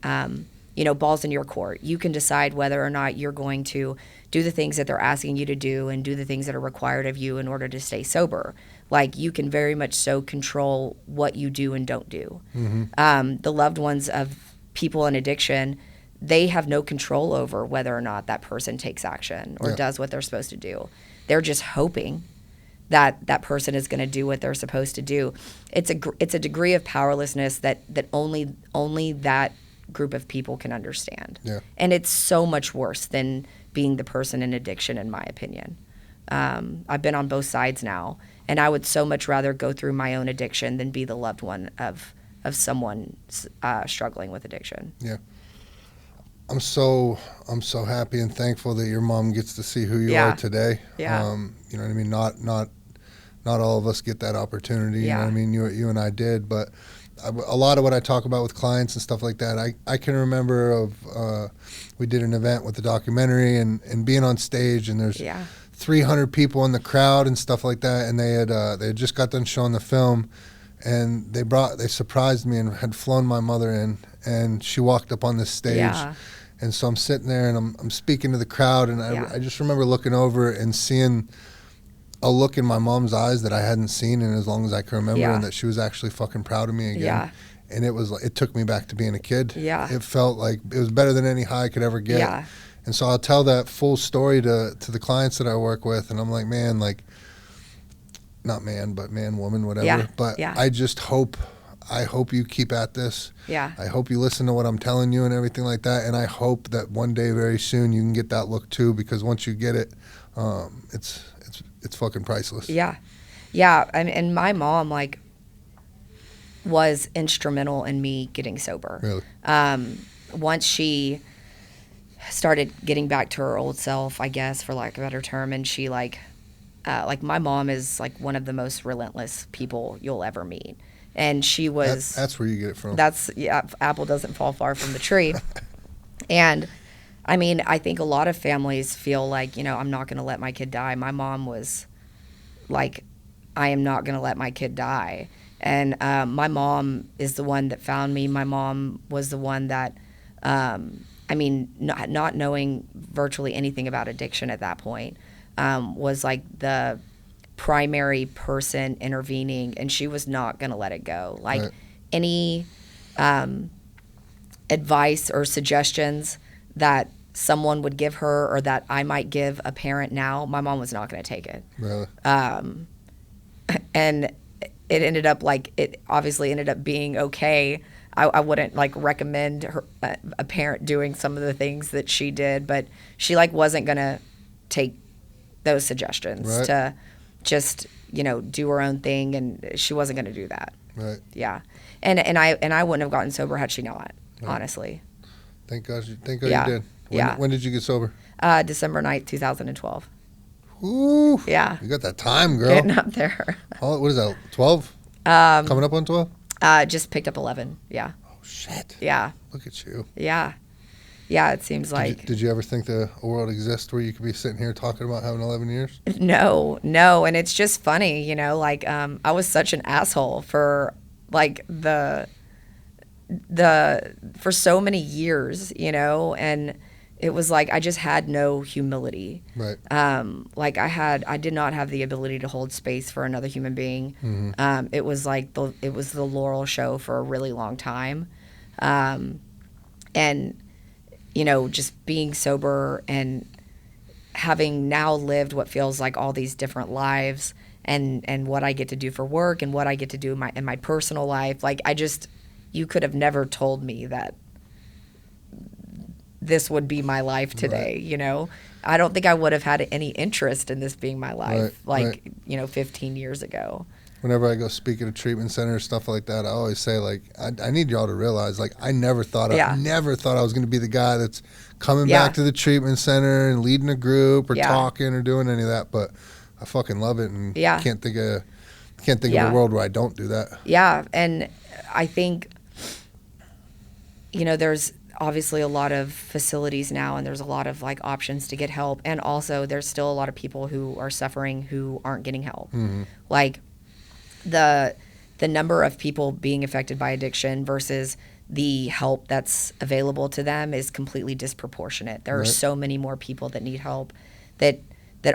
balls in your court. You can decide whether or not you're going to do the things that they're asking you to do and do the things that are required of you in order to stay sober. Like, you can very much so control what you do and don't do. The loved ones of people in addiction, they have no control over whether or not that person takes action or does what they're supposed to do. They're just hoping that that person is going to do what they're supposed to do. It's a degree of powerlessness that only that group of people can understand. And it's so much worse than being the person in addiction, in my opinion. I've been on both sides now, and I would so much rather go through my own addiction than be the loved one of someone struggling with addiction. I'm so happy and thankful that your mom gets to see who you are today. You know what I mean? Not all of us get that opportunity. You know what I mean? You and I did, but a lot of what I talk about with clients and stuff like that, I can remember of we did an event with the documentary and being on stage, and there's 300 people in the crowd and stuff like that, and they had just got done showing the film, and they surprised me and had flown my mother in, and she walked up on this stage. And so I'm sitting there and I'm speaking to the crowd, and I just remember looking over and seeing a look in my mom's eyes that I hadn't seen in as long as I can remember, and that she was actually fucking proud of me again. And it took me back to being a kid. It felt like it was better than any high I could ever get. And so I'll tell that full story to the clients that I work with, and I'm like, man, like, not man, but man, woman, whatever. But I just hope you keep at this. I hope you listen to what I'm telling you and everything like that. And I hope that one day, very soon, you can get that look too, because once you get it, it's fucking priceless. And my mom, like, was instrumental in me getting sober. Really? Once she started getting back to her old self, I guess, for lack of a better term, and she like my mom is like one of the most relentless people you'll ever meet. And she was... That's where you get it from. Apple doesn't fall far from the tree. And, I mean, I think a lot of families feel like, I'm not going to let my kid die. My mom was like, I am not going to let my kid die. And my mom is the one that found me. My mom was the one that, not knowing virtually anything about addiction at that point, was like the primary person intervening, and she was not going to let it go. Like, any advice or suggestions that someone would give her or that I might give a parent now, my mom was not going to take it. Really? And it obviously ended up being okay. I wouldn't like recommend a parent doing some of the things that she did, but she like wasn't going to take those suggestions to just do her own thing, and she wasn't going to do that. And I wouldn't have gotten sober had she not, honestly. Thank God you did. When did you get sober? December 9th, 2012. Ooh, you got that time, girl. Getting up there. What is that, 12? Coming up on 12? Just picked up 11. Oh shit. Look at you. It seems like... Did you ever think a world exists where you could be sitting here talking about having 11 years? No. And it's just funny, I was such an asshole for like for so many years, and it was like I just had no humility. Like I did not have the ability to hold space for another human being. It was like it was the Laurel show for a really long time. And just being sober and having now lived what feels like all these different lives, and what I get to do for work and what I get to do in my personal life. Like, you could have never told me that this would be my life today. I don't think I would have had any interest in this being my life 15 years ago. Whenever I go speak at a treatment center or stuff like that, I always say, like, I need y'all to realize, like, I never thought I was going to be the guy that's coming back to the treatment center and leading a group or talking or doing any of that. But I fucking love it, and can't think of a world where I don't do that. And I think, there's obviously a lot of facilities now, and there's a lot of like options to get help, and also there's still a lot of people who are suffering who aren't getting help. Like, the number of people being affected by addiction versus the help that's available to them is completely disproportionate. There are so many more people that need help that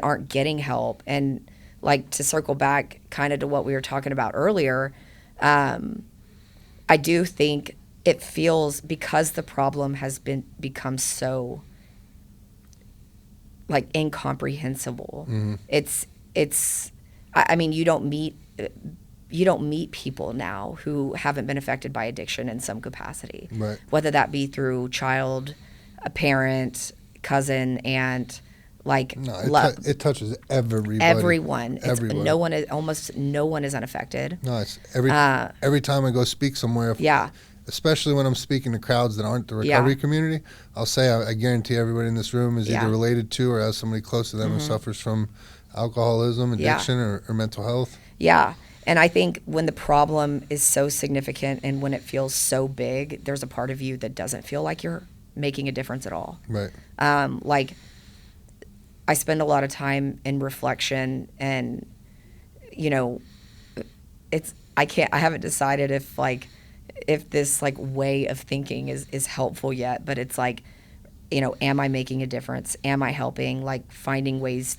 aren't getting help. And like, to circle back kind of to what we were talking about earlier, I do think it feels, because the problem has become so like incomprehensible. It's I mean, you don't meet people now who haven't been affected by addiction in some capacity, right? Whether that be through child, a parent, cousin, aunt. Like, no, it touches everybody. Everyone. Everyone. Almost no one is unaffected. No, it's every time I go speak somewhere. Especially when I'm speaking to crowds that aren't the recovery community, I'll say I guarantee everybody in this room is either related to or has somebody close to them who suffers from alcoholism, addiction, or mental health. Yeah. And I think when the problem is so significant and when it feels so big, there's a part of you that doesn't feel like you're making a difference at all. Right. Like, I spend a lot of time in reflection, and, you know, I haven't decided if this like way of thinking is helpful yet, but it's like, you know, am I making a difference? Am I helping? Like, finding ways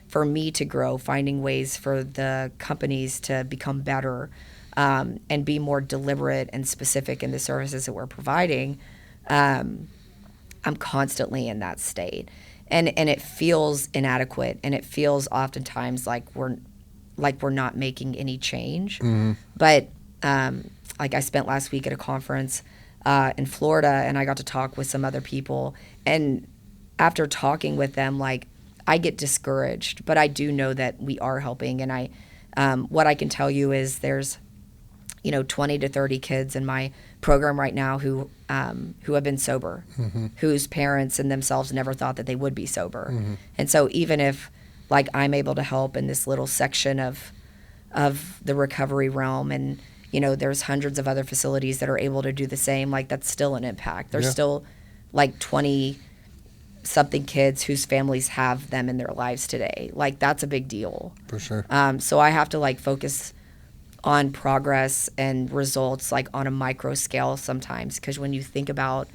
for me to grow, finding ways for the companies to become better, and be more deliberate and specific in the services that we're providing. I'm constantly in that state. And it feels inadequate, and it feels oftentimes like we're not making any change. But like, I spent last week at a conference in Florida, and I got to talk with some other people. And after talking with them, like, I get discouraged, but I do know that we are helping. And what I can tell you is there's, you know, 20 to 30 kids in my program right now who have been sober, whose parents and themselves never thought that they would be sober. And so even if, like, I'm able to help in this little section of the recovery realm, and, you know, there's hundreds of other facilities that are able to do the same, like, that's still an impact. There's still like 20-something kids whose families have them in their lives today. Like, that's a big deal. For sure. So I have to, like, focus on progress and results, like, on a micro scale sometimes, because when you think about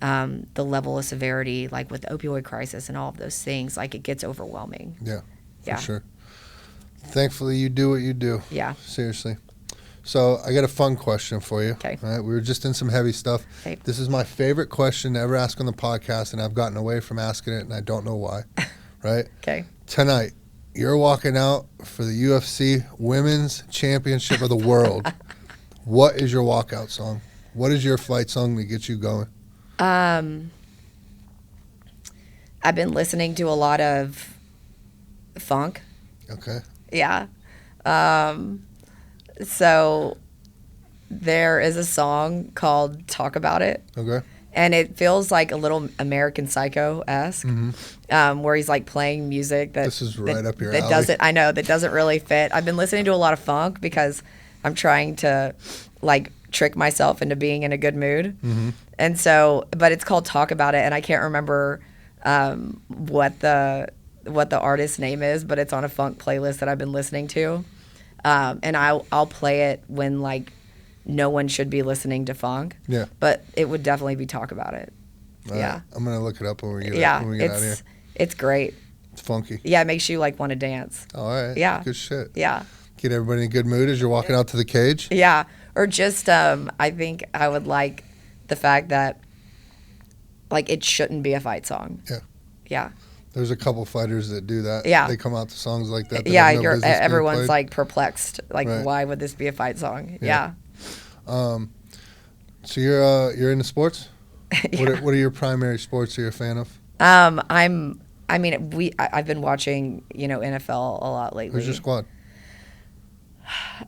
the level of severity, like with the opioid crisis and all of those things, like, it gets overwhelming. For sure. Thankfully, you do what you do. Seriously. So I got a fun question for you. Okay. All right, we were just in some heavy stuff. Okay. This is my favorite question to ever ask on the podcast, and I've gotten away from asking it, and I don't know why. Right? Okay. Tonight, you're walking out for the UFC Women's Championship of the World. What is your walkout song? What is your fight song that gets you going? I've been listening to a lot of funk. Okay. Yeah. So there is a song called Talk About It. Okay. And it feels like a little American Psycho-esque, where he's like playing music that this is right up your alley. That doesn't really fit. I've been listening to a lot of funk because I'm trying to, like, trick myself into being in a good mood. And so, but it's called Talk About It, and I can't remember what the artist's name is, but it's on a funk playlist that I've been listening to. And I'll play it when, like, no one should be listening to funk. Yeah. But it would definitely be Talk About It. All right. I'm going to look it up when we get out of here. It's great. It's funky. Yeah, it makes you, like, want to dance. All right. Yeah. Good shit. Yeah. Get everybody in a good mood as you're walking out to the cage. Yeah. Or just, I think I would like the fact that, like, it shouldn't be a fight song. Yeah. Yeah. There's a couple fighters that do that. Yeah. They come out to songs like that. Everyone's like perplexed. Like, why would this be a fight song? Yeah. So you're into sports? What are your primary sports you're a fan of? I've been watching, NFL a lot lately. Who's your squad?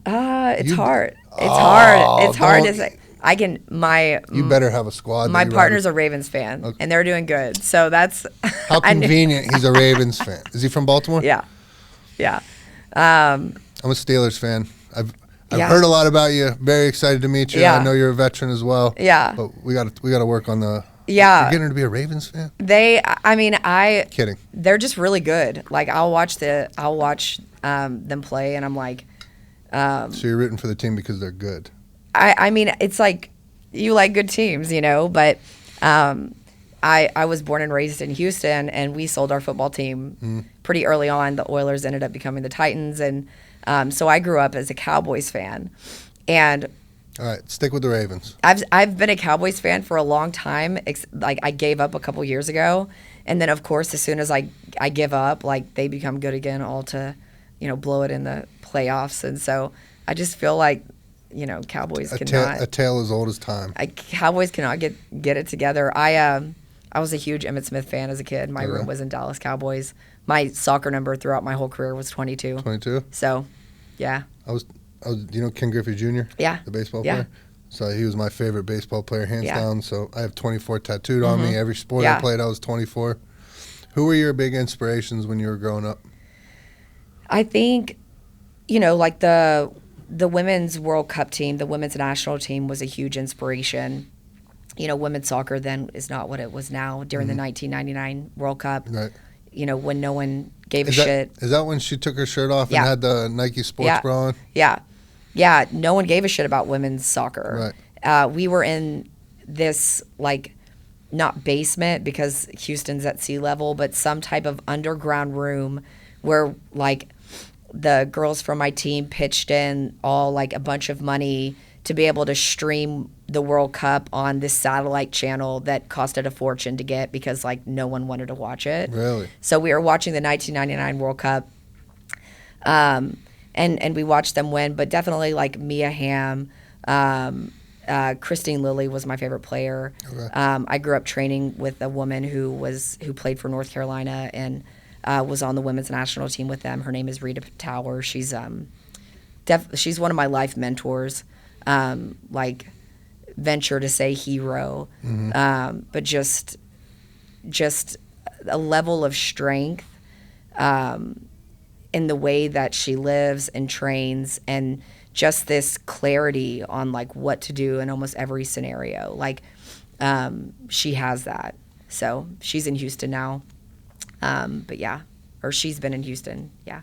It's hard. It's hard to say. You better have a squad. My partner's a Ravens fan, and they're doing good. So that's how convenient. He's a Ravens fan. Is he from Baltimore? Yeah. I'm a Steelers fan. I've heard a lot about you. Very excited to meet you. Yeah. I know you're a veteran as well. Yeah. But we got to work on the. Yeah. You're getting her to be a Ravens fan? Kidding. They're just really good. Like, I'll watch them play, and I'm like. So you're rooting for the team because they're good. It's like you like good teams, you know. But I was born and raised in Houston, and we sold our football team pretty early on. The Oilers ended up becoming the Titans, and so I grew up as a Cowboys fan. And all right, stick with the Ravens. I've been a Cowboys fan for a long time. Like I gave up a couple years ago, and then of course as soon as I give up, like they become good again, all to, you know, blow it in the playoffs. And so I just feel like, you know, Cowboys cannot. A tale as old as time. Cowboys cannot get it together. I was a huge Emmitt Smith fan as a kid. My room was in Dallas Cowboys. My soccer number throughout my whole career was 22. 22? So, yeah. I was, you know, Ken Griffey Jr.? Yeah. The baseball player? So he was my favorite baseball player, hands down. So I have 24 tattooed on me. Every sport I played, I was 24. Who were your big inspirations when you were growing up? I think, you know, like the Women's World Cup team, the women's national team was a huge inspiration. You know, women's soccer then is not what it was now during the 1999 World Cup. Right. You know, when no one gave a shit. Is that when she took her shirt off and had the Nike sports bra on? Yeah. Yeah, no one gave a shit about women's soccer. Right. We were in this, like, not basement because Houston's at sea level, but some type of underground room where, like, the girls from my team pitched in all, like, a bunch of money to be able to stream the World Cup on this satellite channel that costed a fortune to get because, like, no one wanted to watch it. Really? So we were watching the 1999 World Cup, and we watched them win. But definitely, like, Mia Hamm, Christine Lilly was my favorite player. Okay. I grew up training with a woman who played for North Carolina and was on the women's national team with them. Her name is Rita Tower. She's she's one of my life mentors. Like, venture to say hero, but just a level of strength in the way that she lives and trains, and just this clarity on, like, what to do in almost every scenario. Like, she has that. So she's in Houston now, but yeah, or she's been in Houston, yeah.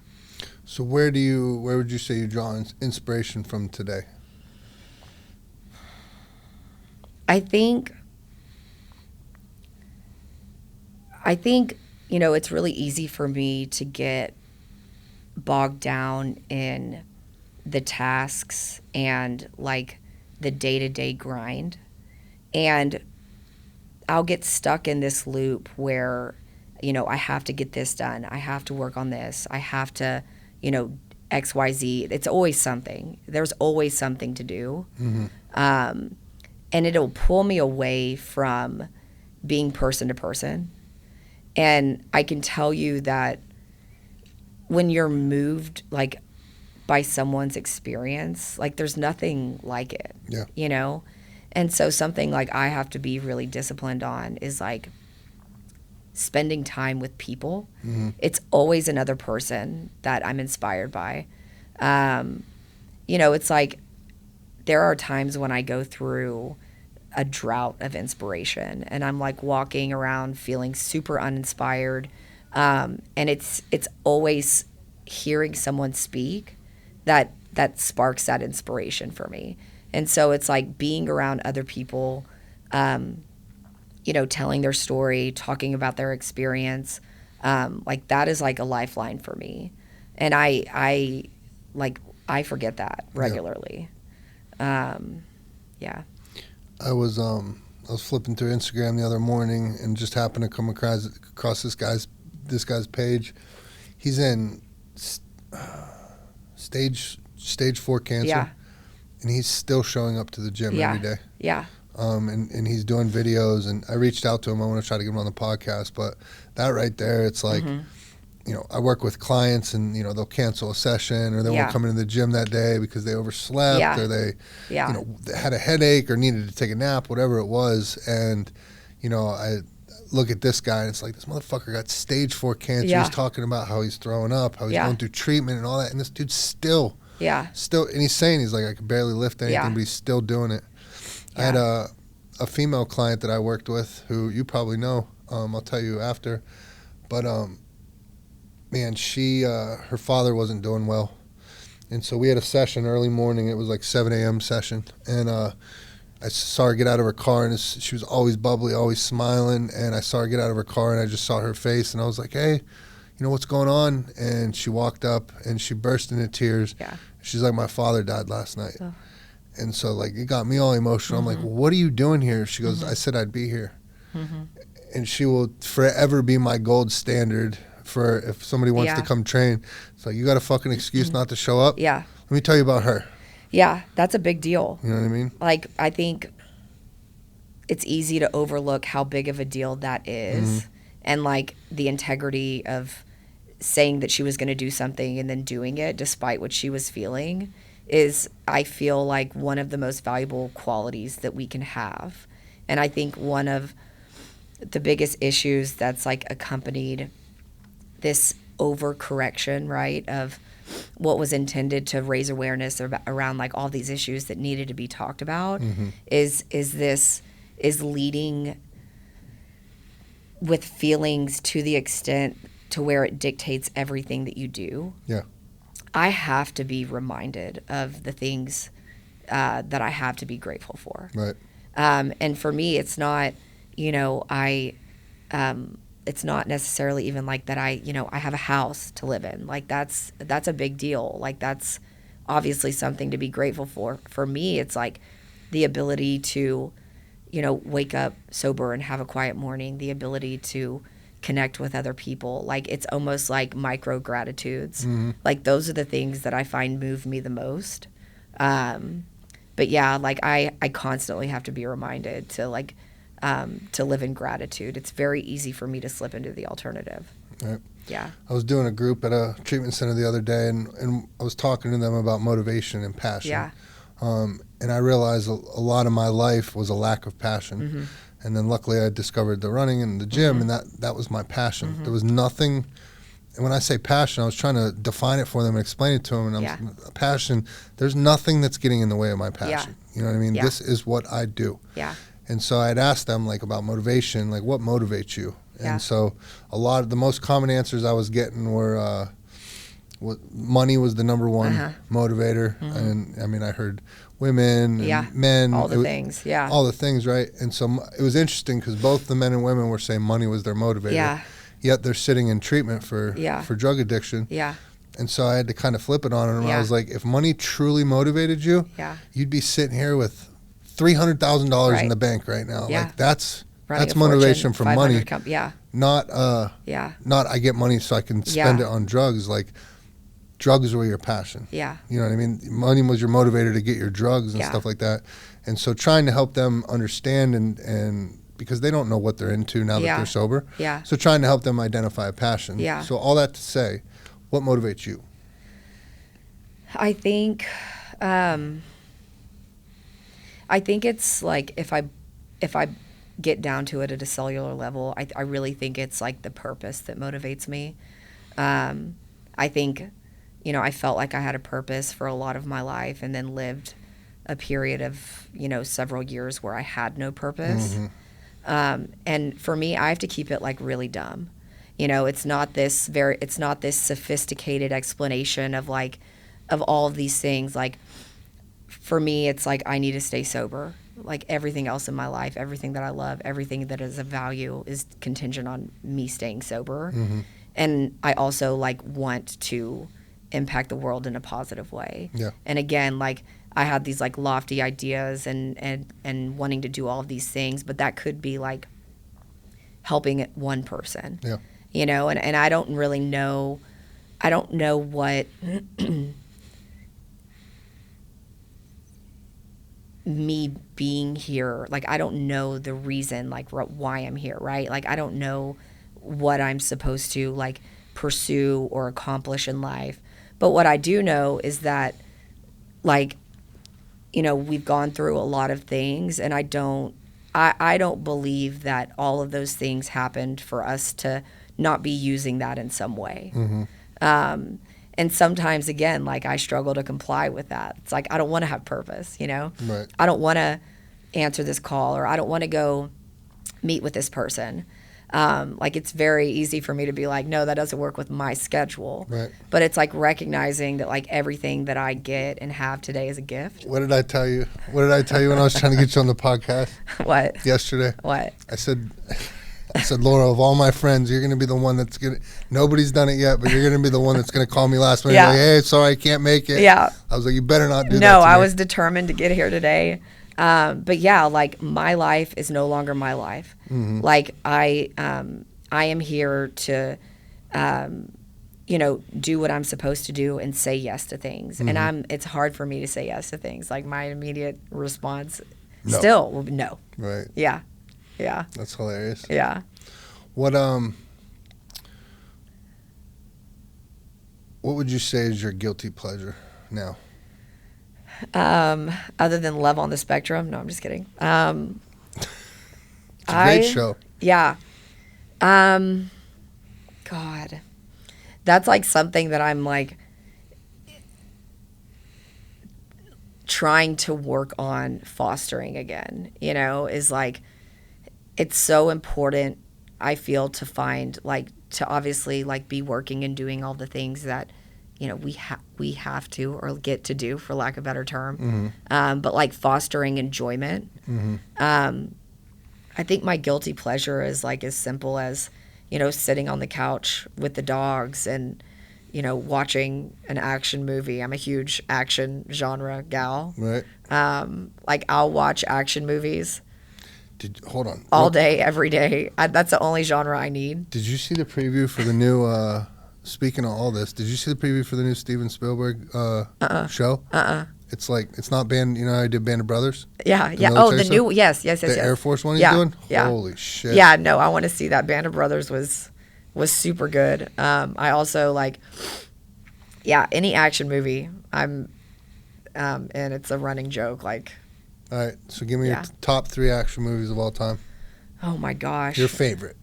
So where would you say you draw inspiration from today? I think, you know, it's really easy for me to get bogged down in the tasks and, like, the day-to-day grind. And I'll get stuck in this loop where, you know, I have to get this done. I have to work on this. I have to, you know, X, Y, Z. It's always something. There's always something to do. And it'll pull me away from being person to person. And I can tell you that when you're moved, like, by someone's experience, like, there's nothing like it, you know? And so something, like, I have to be really disciplined on is, like, spending time with people. It's always another person that I'm inspired by. You know, it's like, there are times when I go through a drought of inspiration and I'm, like, walking around feeling super uninspired. And it's always hearing someone speak that sparks that inspiration for me. And so it's like being around other people, you know, telling their story, talking about their experience. Like, that is, like, a lifeline for me. And I forget that regularly. Yeah. I was flipping through Instagram the other morning and just happened to come across this guy's page. He's in stage 4 cancer, and he's still showing up to the gym every day. Yeah. And he's doing videos, and I reached out to him. I want to try to get him on the podcast, but that right there, it's like, you know, I work with clients, and, you know, they'll cancel a session, or they won't come into the gym that day because they overslept, or they, you know, they had a headache or needed to take a nap, whatever it was. And, you know, I look at this guy, and it's like, this motherfucker got stage 4 cancer. He's talking about how he's throwing up, how he's going through treatment and all that, and this dude's still, and he's saying, he's like, I can barely lift anything, but he's still doing it. I had a female client that I worked with who you probably know. I'll tell you after, but man, she her father wasn't doing well, and so we had a session early morning. It was like 7 a.m. session, and I saw her get out of her car, and she was always bubbly, always smiling. And I saw her get out of her car, and I just saw her face, and I was like, hey, you know, what's going on? And she walked up, and she burst into tears. Yeah. She's like, my father died last night. Oh. And so, like, it got me all emotional. I'm like, well, what are you doing here? She goes, I said I'd be here. And she will forever be my gold standard for if somebody wants to come train. It's like, you got a fucking excuse not to show up? Yeah. Let me tell you about her. Yeah, that's a big deal. You know what I mean? Like, I think it's easy to overlook how big of a deal that is, and like the integrity of saying that she was going to do something and then doing it despite what she was feeling is, I feel like, one of the most valuable qualities that we can have. And I think one of the biggest issues that's like accompanied this overcorrection, right, of what was intended to raise awareness around like all these issues that needed to be talked about is leading with feelings to the extent to where it dictates everything that you do. Yeah. I have to be reminded of the things that I have to be grateful for. Right. And for me, it's not, you know, it's not necessarily even like that I have a house to live in. Like that's a big deal. Like that's obviously something to be grateful for. For me, it's like the ability to, you know, wake up sober and have a quiet morning, the ability to connect with other people. Like it's almost like micro gratitudes. Like those are the things that I find move me the most. But yeah, like I constantly have to be reminded to like, to live in gratitude. It's very easy for me to slip into the alternative. Right. Yeah. I was doing a group at a treatment center the other day, and I was talking to them about motivation and passion. Yeah. And I realized a lot of my life was a lack of passion. And then luckily I discovered the running and the gym, and that was my passion. There was nothing, and when I say passion, I was trying to define it for them and explain it to them, and passion, there's nothing that's getting in the way of my passion. You know what I mean? This is what I do. Yeah. And so I'd ask them like about motivation, like what motivates you? And so a lot of the most common answers I was getting were money was the number one motivator. And I mean, I heard women and men. All the things, all the things, right? And so it was interesting because both the men and women were saying money was their motivator. Yeah. Yet they're sitting in treatment for drug addiction. Yeah. And so I had to kind of flip it on them. Yeah. I was like, if money truly motivated you, you'd be sitting here with $300,000 in the bank right now. Yeah. Like that's motivation from money. Not not I get money so I can spend it on drugs. Like drugs were your passion. Yeah. You know what I mean? Money was your motivator to get your drugs and stuff like that. And so trying to help them understand and because they don't know what they're into now that they're sober. Yeah. So trying to help them identify a passion. Yeah. So all that to say, what motivates you? I think it's like if I get down to it at a cellular level, I really think it's like the purpose that motivates me. I think, you know, I felt like I had a purpose for a lot of my life and then lived a period of, you know, several years where I had no purpose. And for me, I have to keep it like really dumb. You know, it's not this sophisticated explanation of like, of all of these things. Like for me, it's like, I need to stay sober. Like everything else in my life, everything that I love, everything that is of value is contingent on me staying sober. And I also like want to impact the world in a positive way. Yeah. And again, like I had these like lofty ideas and wanting to do all of these things, but that could be like helping one person. Yeah. You know, and I don't really know, I don't know what me being here, like I don't know the reason, like why I'm here, right? Like I don't know what I'm supposed to like pursue or accomplish in life. But what I do know is that, like, you know, we've gone through a lot of things, and I don't believe that all of those things happened for us to not be using that in some way. And sometimes, again, like I struggle to comply with that. It's like I don't want to have purpose, you know? Right. I don't want to answer this call, or I don't want to go meet with this person. Like, it's very easy for me to be like, no, that doesn't work with my schedule. Right. But it's like recognizing that like everything that I get and have today is a gift. What did I tell you? What did I tell you when I was trying to get you on the podcast? What? Yesterday. What? I said, Laurel, of all my friends, you're going to be the one that's going to, nobody's done it yet, but you're going to be the one that's going to call me last minute. Yeah. Like, hey, sorry, I can't make it. Yeah. I was like, you better not do that. No, to I me. was determined to get here today. But yeah, like my life is no longer my life. Mm-hmm. Like I am here to, you know, do what I'm supposed to do and say yes to things. Mm-hmm. And it's hard for me to say yes to things. Like my immediate response No. still will be no. Right. Yeah. Yeah. That's hilarious. Yeah. What would you say is your guilty pleasure now? Other than Love on the Spectrum. No, I'm just kidding. It's a great show. Yeah. God. That's like something that I'm like trying to work on fostering again, you know, is like, it's so important, I feel, to find like, to obviously like be working and doing all the things that, you know, we have to or get to do, for lack of a better term. Mm-hmm. But like fostering enjoyment. Mm-hmm. I think my guilty pleasure is like as simple as, you know, sitting on the couch with the dogs and, you know, watching an action movie. I'm a huge action genre gal. Right. Like I'll watch action movies Hold on. all day, every day. That's the only genre I need. Did you see the preview for the new, speaking of all this, did you see the preview for the new Steven Spielberg show? It's like, it's not Band, you know how I did Band of Brothers? Yeah, The yeah. Oh, military the stuff? new, yes. The Air Force one he's Yeah, doing? yeah. Holy shit. Yeah, no, I want to see that. Band of Brothers was super good. I also like, yeah, any action movie. And it's a running joke. Like, All right, so give me your top 3 action movies of all time. oh my gosh. Your favorite.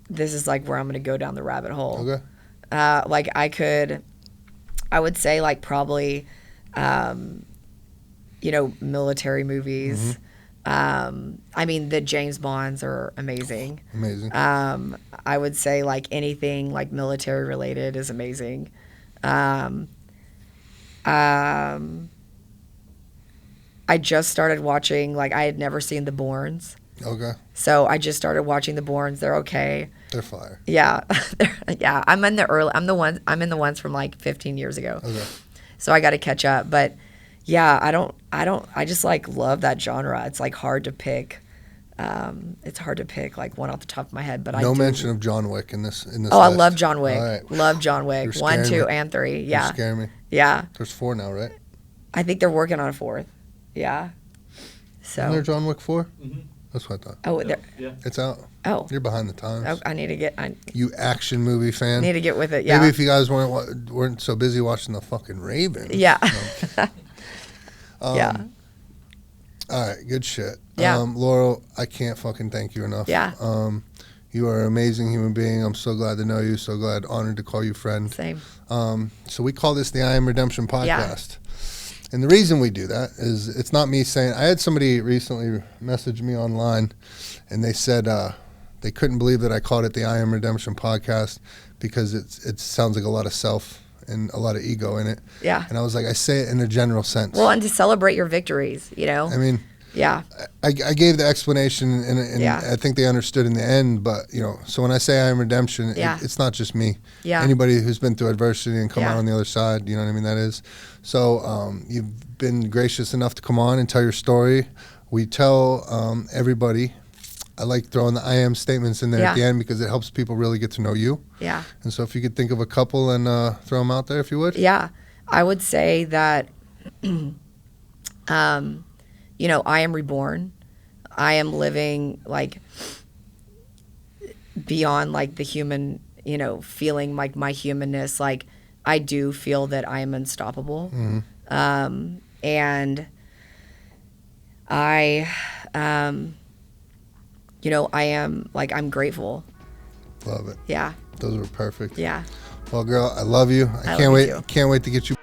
This is like where I'm going to go down the rabbit hole. Okay. Like I would say like probably, you know, military movies. I mean, the James Bonds are amazing. Amazing. I would say like anything like military related is amazing. I just started watching, like I had never seen The Bournes. Okay. So I just started watching The Bournes. They're okay. They're fire. Yeah. Yeah. I'm in the ones from like 15 years ago. Okay. So I got to catch up. But yeah, I just like love that genre. It's like hard to pick. It's hard to pick like one off the top of my head, but No mention of John Wick in this Oh, list. I love John Wick. All right. Love John Wick. You're 1, scaring 2, me. and 3. You Yeah. scare me. Yeah. There's 4 now, right? I think they're working on a 4th. Yeah. So. Isn't there John Wick 4? Mm-hmm. That's what I thought. Oh, Yeah. It's out. oh. You're behind the times. Oh, I need to get. I You action movie fan. need to get with it. Yeah. Maybe if you guys weren't so busy watching the fucking Ravens. Yeah. No. Yeah. All right, good shit. Yeah. Laurel, I can't fucking thank you enough. Yeah. You are an amazing human being. I'm so glad to know you. So glad, honored to call you friend. Same. So we call this the I Am Redemption podcast. And the reason we do that is it's not me saying, I had somebody recently message me online and they said they couldn't believe that I called it the I Am Redemption podcast because it sounds like a lot of self and a lot of ego in it. Yeah. And I was like, I say it in a general sense. Well, and to celebrate your victories, you know. I mean, Yeah. I gave the explanation and Yeah. I think they understood in the end, but you know, so when I say I am redemption, Yeah. it's not just me. Yeah. Anybody who's been through adversity and come Yeah. out on the other side, you know what I mean? That is. So you've been gracious enough to come on and tell your story. We tell everybody, I like throwing the I am statements in there Yeah. at the end because it helps people really get to know you. Yeah. And so if you could think of a couple and throw them out there if you would. Yeah. I would say that, you know, I am reborn. I am living like beyond like the human, you know, feeling like my humanness. Like I do feel that I am unstoppable. Mm-hmm. And I, you know, I am like, I'm grateful. Love it. Yeah. Those were perfect. Yeah. Well, girl, I love you. I love can't you wait. too. Can't wait to get you